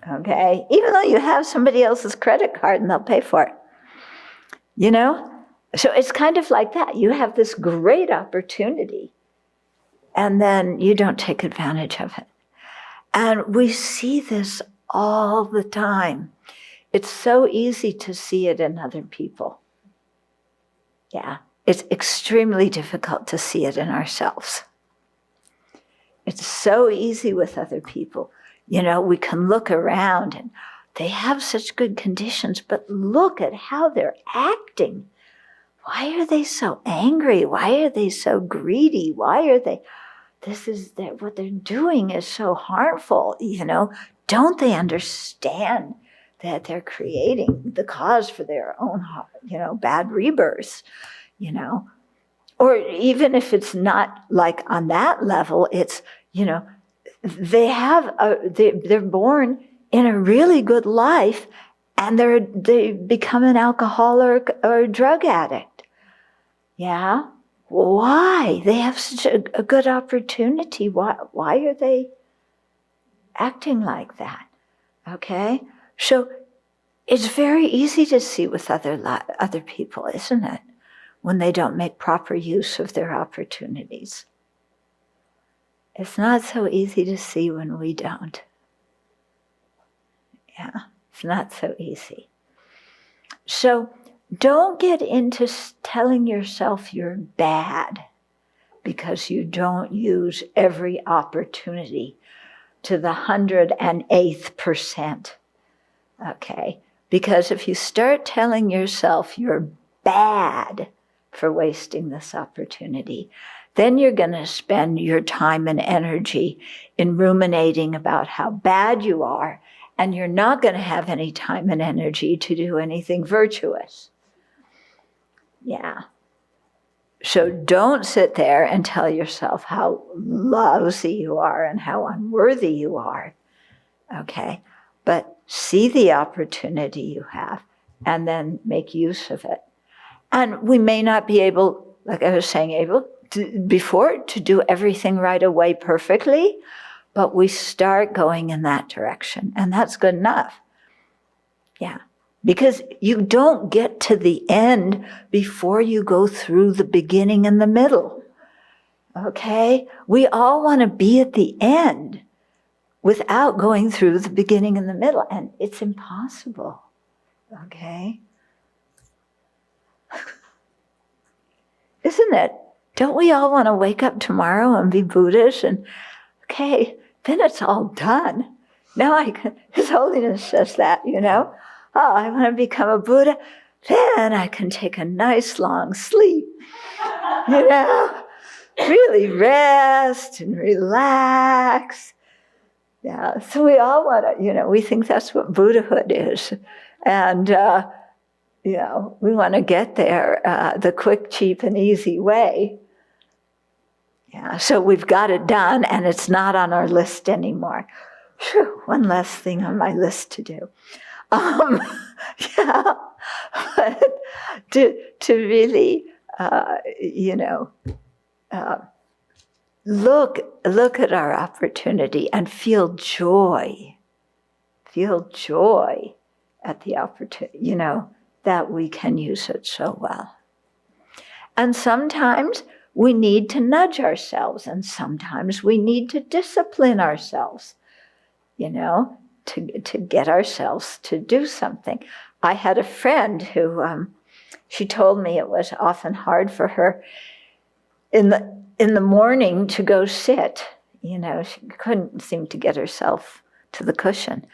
Okay? Even though you have somebody else's credit card and they'll pay for it. You know? So it's kind of like that. You have this great opportunity and then you don't take advantage of it. And we see this all the time. It's so easy to see it in other people. Yeah, it's extremely difficult to see it in ourselves. It's so easy with other people. You know, we can look around and they have such good conditions, but look at how they're acting. Why are they so angry? Why are they so greedy? Why are they... what they're doing is so harmful, you know. Don't they understand that they're creating the cause for their own, you know, bad rebirths, you know? Or even if it's not like on that level, it's, you know, they're born in a really good life and they become an alcoholic or a drug addict. Yeah? Why? They have such a good opportunity. Why are they acting like that? Okay? So it's very easy to see with other people, isn't it? When they don't make proper use of their opportunities. It's not so easy to see when we don't. Yeah, it's not so easy. So don't get into telling yourself you're bad because you don't use every opportunity to the 108th percent. Okay? Because if you start telling yourself you're bad for wasting this opportunity, then you're going to spend your time and energy in ruminating about how bad you are, and you're not going to have any time and energy to do anything virtuous. Yeah. So don't sit there and tell yourself how lousy you are and how unworthy you are. Okay? But see the opportunity you have and then make use of it. And we may not be able, like I was saying, to do everything right away perfectly, but we start going in that direction, and that's good enough. Yeah. Because you don't get to the end before you go through the beginning and the middle. Okay? We all want to be at the end without going through the beginning and the middle, and it's impossible. Okay? Isn't it? Don't we all want to wake up tomorrow and be Buddhas and, okay, then it's all done. Now His Holiness says that, you know. Oh, I want to become a Buddha. Then I can take a nice long sleep, you know. Really rest and relax. Yeah, so we all want to, you know, we think that's what Buddhahood is. And, you know, we want to get there the quick, cheap, and easy way. Yeah, so we've got it done, and it's not on our list anymore. Whew, one less thing on my list to do. Yeah, but to really, you know, look at our opportunity and feel joy at the opportunity, you know, that we can use it so well. And sometimes we need to nudge ourselves, and sometimes we need to discipline ourselves, you know, to get ourselves to do something. I had a friend who, she told me it was often hard for her in the morning to go sit. You know, she couldn't seem to get herself to the cushion.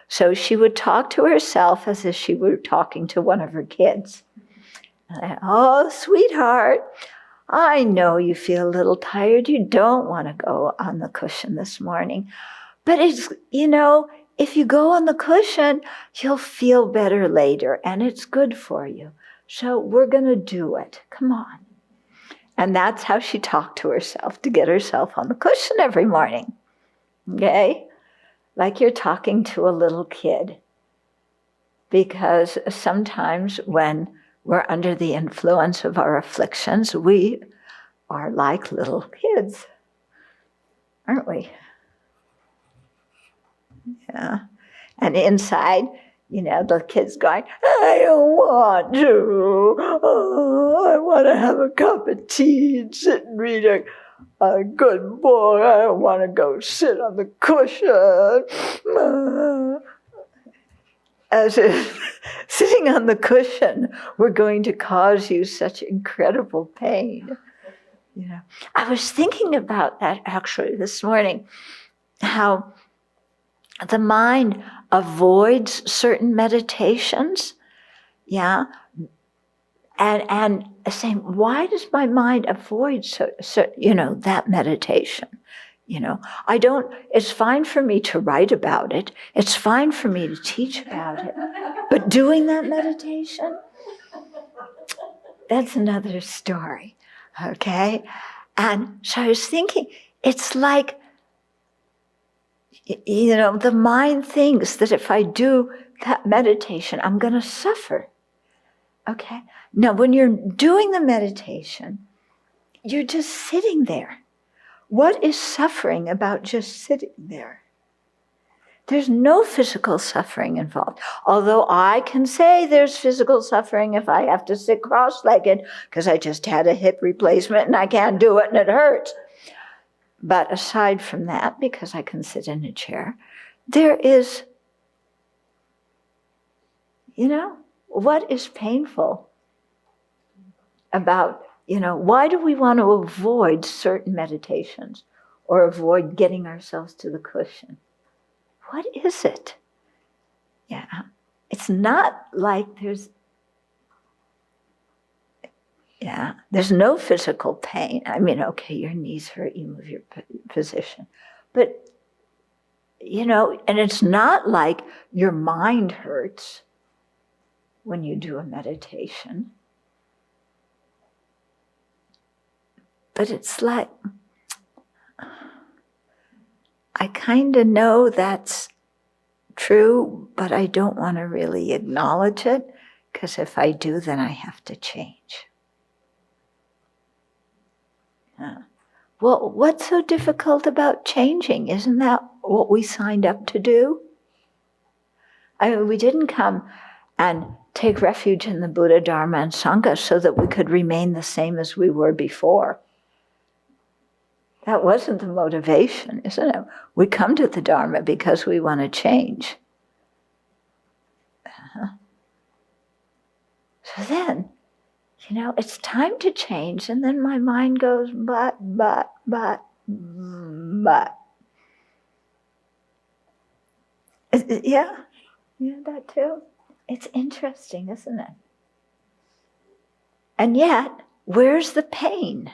So she would talk to herself as if she were talking to one of her kids. Oh, sweetheart, I know you feel a little tired. You don't want to go on the cushion this morning. But it's, you know, if you go on the cushion, you'll feel better later, and it's good for you. So we're going to do it. Come on. And that's how she talked to herself, to get herself on the cushion every morning. Okay? Like you're talking to a little kid. because sometimes when we're under the influence of our afflictions, we are like little kids, aren't we? Yeah. And inside, the kid's going, I don't want to. Oh, I want to have a cup of tea and sit and read a good book. I don't want to go sit on the cushion. As if sitting on the cushion were going to cause you such incredible pain. I was thinking about that actually this morning, how the mind avoids certain meditations, and saying, why does my mind avoid that meditation? It's fine for me to write about it. It's fine for me to teach about it. But doing that meditation, that's another story, okay? And so I was thinking, it's like, the mind thinks that if I do that meditation, I'm going to suffer, okay? Now, when you're doing the meditation, you're just sitting there. What is suffering about just sitting there? There's no physical suffering involved. Although I can say there's physical suffering if I have to sit cross-legged because I just had a hip replacement and I can't do it and it hurts. But aside from that, because I can sit in a chair, there is, what is painful about, why do we want to avoid certain meditations or avoid getting ourselves to the cushion? What is it? It's not like there's no physical pain. I mean, okay, your knees hurt, you move your position. But, and it's not like your mind hurts when you do a meditation. But it's like, I kind of know that's true, but I don't want to really acknowledge it, because if I do, then I have to change. Well, what's so difficult about changing? Isn't that what we signed up to do? I mean, we didn't come and take refuge in the Buddha, Dharma, and Sangha so that we could remain the same as we were before. That wasn't the motivation, isn't it? We come to the Dharma because we want to change. So then, it's time to change, and then my mind goes, but. Yeah, that too. It's interesting, isn't it? And yet, where's the pain?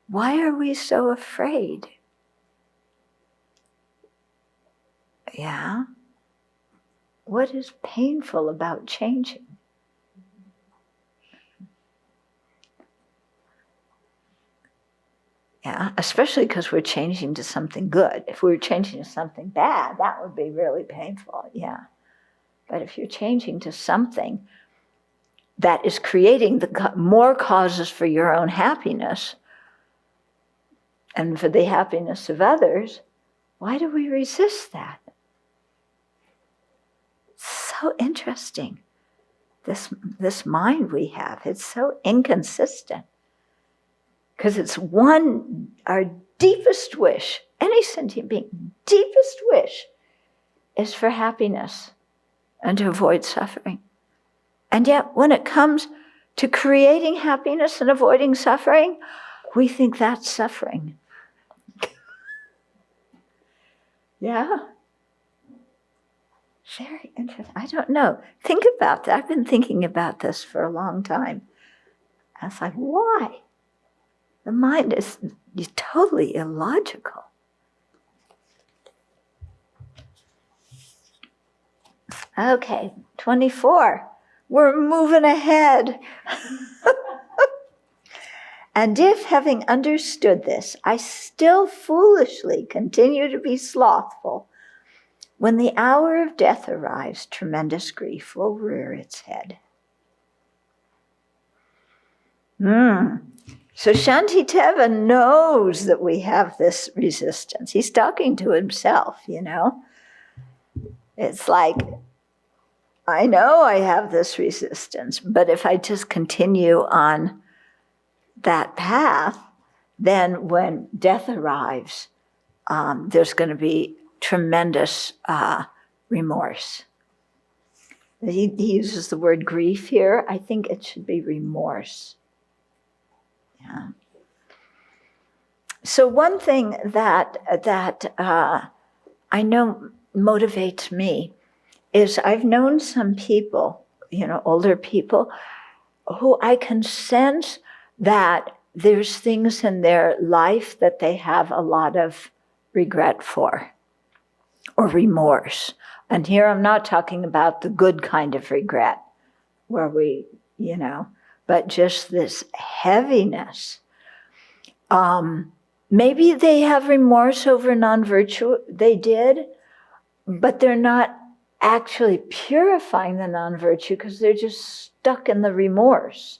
Why are we so afraid? What is painful about changing? Especially because we're changing to something good. If we were changing to something bad, that would be really painful, But if you're changing to something that is creating more causes for your own happiness and for the happiness of others, why do we resist that? So interesting, this mind we have. It's so inconsistent. Because it's our deepest wish, any sentient being, deepest wish is for happiness and to avoid suffering. And yet, when it comes to creating happiness and avoiding suffering, we think that's suffering. Very interesting. I don't know. Think about that. I've been thinking about this for a long time. I was like, why? The mind is totally illogical. Okay, 24. We're moving ahead. And if, having understood this, I still foolishly continue to be slothful, When the hour of death arrives, tremendous grief will rear its head. So Shantideva knows that we have this resistance. He's talking to himself, you know. It's like, I know I have this resistance, but if I just continue on that path, then when death arrives, there's going to be tremendous remorse. He uses the word grief here. I think it should be remorse. Yeah. So one thing that I know motivates me is I've known some people, you know, older people, who I can sense that there's things in their life that they have a lot of regret for or remorse. And here I'm not talking about the good kind of regret where we, you know, but just this heaviness. Maybe they have remorse over non-virtue. They did, but they're not actually purifying the non-virtue because they're just stuck in the remorse.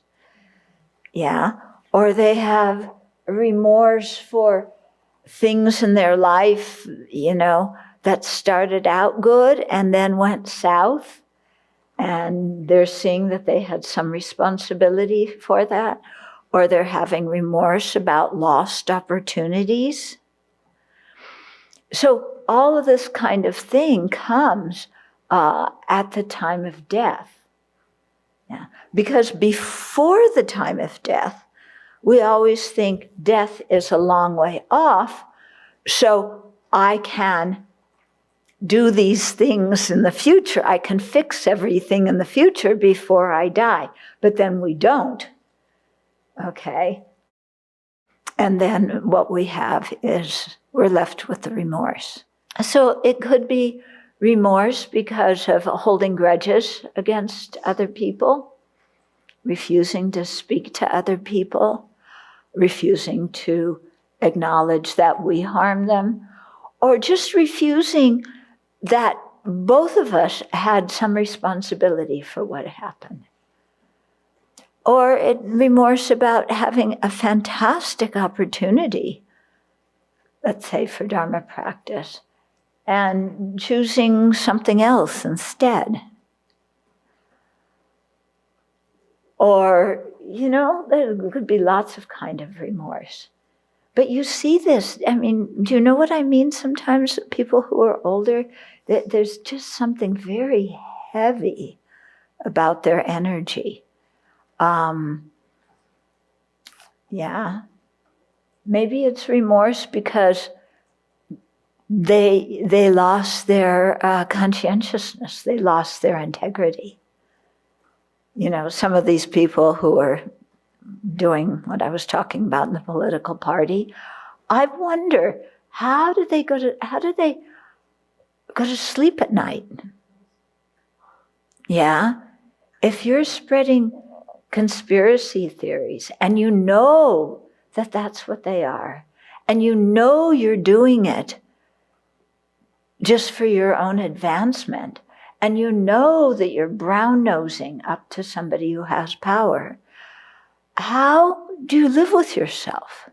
Yeah. Or they have remorse for things in their life, you know, that started out good and then went south. And they're seeing that they had some responsibility for that. Or they're having remorse about lost opportunities. So all of this kind of thing comes at the time of death. Yeah. Because before the time of death, we always think death is a long way off, so I can do these things in the future. I can fix everything in the future before I die. But then we don't. Okay? And then what we have is we're left with the remorse. So it could be remorse because of holding grudges against other people, refusing to speak to other people, refusing to acknowledge that we harm them, or just refusing that both of us had some responsibility for what happened. Or remorse about having a fantastic opportunity, let's say for Dharma practice, and choosing something else instead. Or, you know, there could be lots of kind of remorse. But you see this, I mean, do you know what I mean sometimes? People who are older, there's just something very heavy about their energy. Yeah. Maybe it's remorse because they lost their conscientiousness. They lost their integrity. You know, some of these people who are doing what I was talking about in the political party, I wonder, how do they go to sleep at night? Yeah. If you're spreading conspiracy theories and you know that that's what they are, and you know you're doing it just for your own advancement, and you know that you're brown-nosing up to somebody who has power, how do you live with yourself?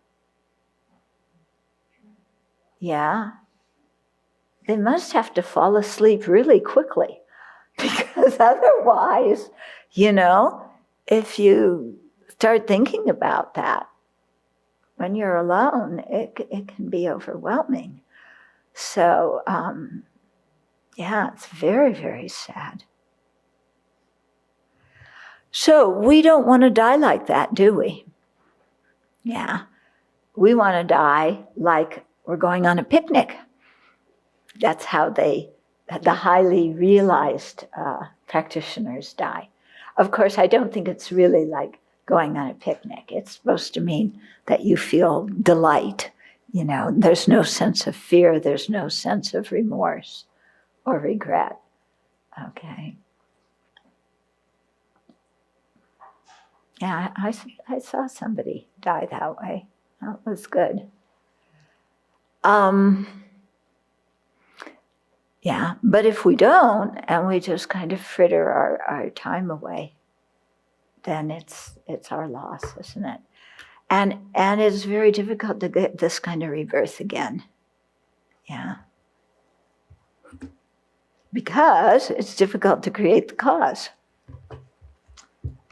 Yeah. They must have to fall asleep really quickly, because otherwise, you know, if you start thinking about that when you're alone, it can be overwhelming. So, yeah, it's very, very sad. So we don't want to die like that, do we? Yeah. We want to die like we're going on a picnic. That's how the highly realized practitioners die. Of course, I don't think it's really like going on a picnic. It's supposed to mean that you feel delight. You know, there's no sense of fear. There's no sense of remorse or regret. Okay. Yeah, I saw somebody die that way. That was good. Yeah, but if we don't, and we just kind of fritter our time away, then it's our loss, isn't it? And it's very difficult to get this kind of rebirth again. Yeah. Because it's difficult to create the cause.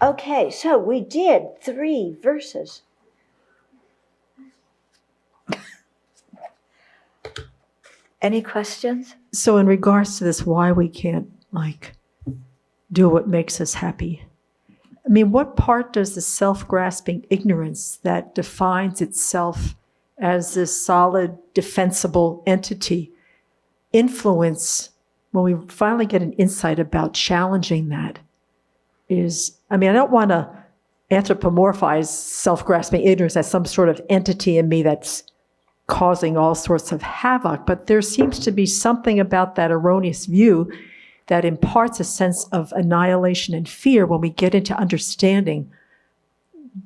Okay, so we did 3 verses. Any questions? So in regards to this, why we can't do what makes us happy. I mean, what part does the self-grasping ignorance that defines itself as this solid, defensible entity influence when we finally get an insight about challenging that? I don't want to anthropomorphize self-grasping ignorance as some sort of entity in me that's causing all sorts of havoc, but there seems to be something about that erroneous view that imparts a sense of annihilation and fear when we get into understanding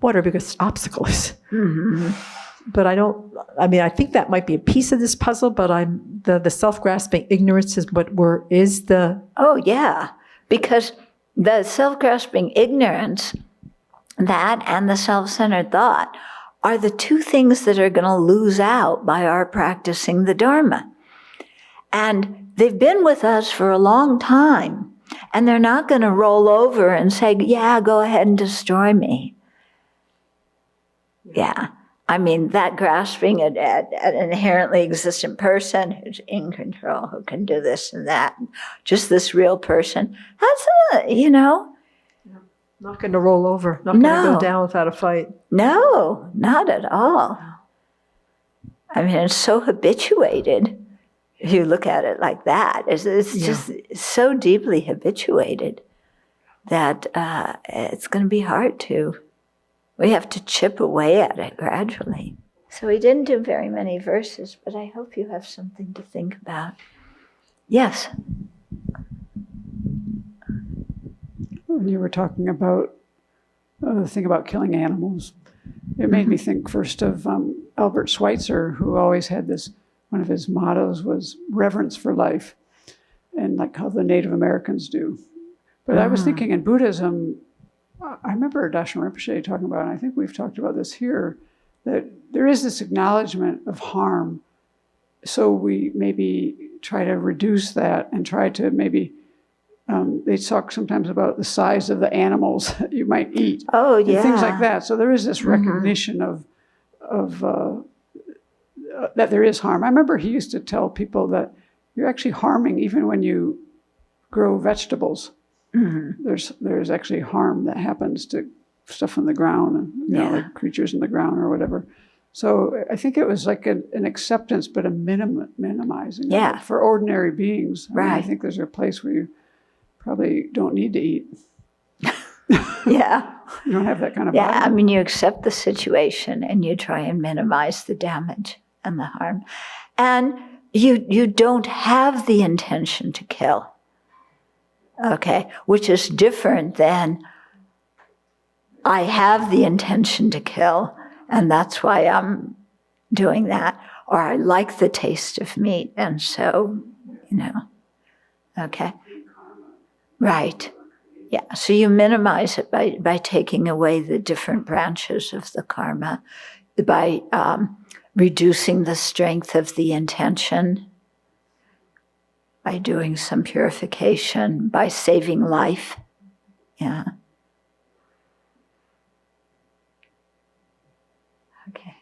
what our biggest obstacle is. Mm-hmm. But I think that might be a piece of this puzzle, but the self-grasping ignorance is Oh, yeah, because the self-grasping ignorance, that and the self-centered thought are the 2 things that are going to lose out by our practicing the Dharma. And they've been with us for a long time, and they're not going to roll over and say, yeah, go ahead and destroy me. Yeah. I mean, that grasping at an inherently existent person who's in control, who can do this and that, just this real person, that's not going to roll over, not going to go down without a fight. No, not at all. I mean, it's so habituated. If you look at it like that, it's just so deeply habituated that it's going to be hard to. We have to chip away at it gradually. So we didn't do very many verses, but I hope you have something to think about. Yes? When you were talking about the thing about killing animals, it made me think first of Albert Schweitzer, who always had one of his mottos was reverence for life, and like how the Native Americans do. But I was thinking in Buddhism, I remember Darshan Rinpoche talking about, and I think we've talked about this here, that there is this acknowledgement of harm. So we maybe try to reduce that and try to maybe, they talk sometimes about the size of the animals that you might eat. Oh, yeah. And things like that. So there is this recognition of that there is harm. I remember he used to tell people that you're actually harming even when you grow vegetables. Mm-hmm. There's actually harm that happens to stuff in the ground and like creatures in the ground or whatever. So I think it was like an acceptance, but a minimizing of it for ordinary beings. I think there's a place where you probably don't need to eat. Yeah. You don't have that kind of body. I mean, you accept the situation and you try and minimize the damage and the harm. And you don't have the intention to kill. Okay, which is different than I have the intention to kill, and that's why I'm doing that, or I like the taste of meat, and so, okay. Right, yeah, so you minimize it by taking away the different branches of the karma, by reducing the strength of the intention, by doing some purification, by saving life. Yeah. Okay.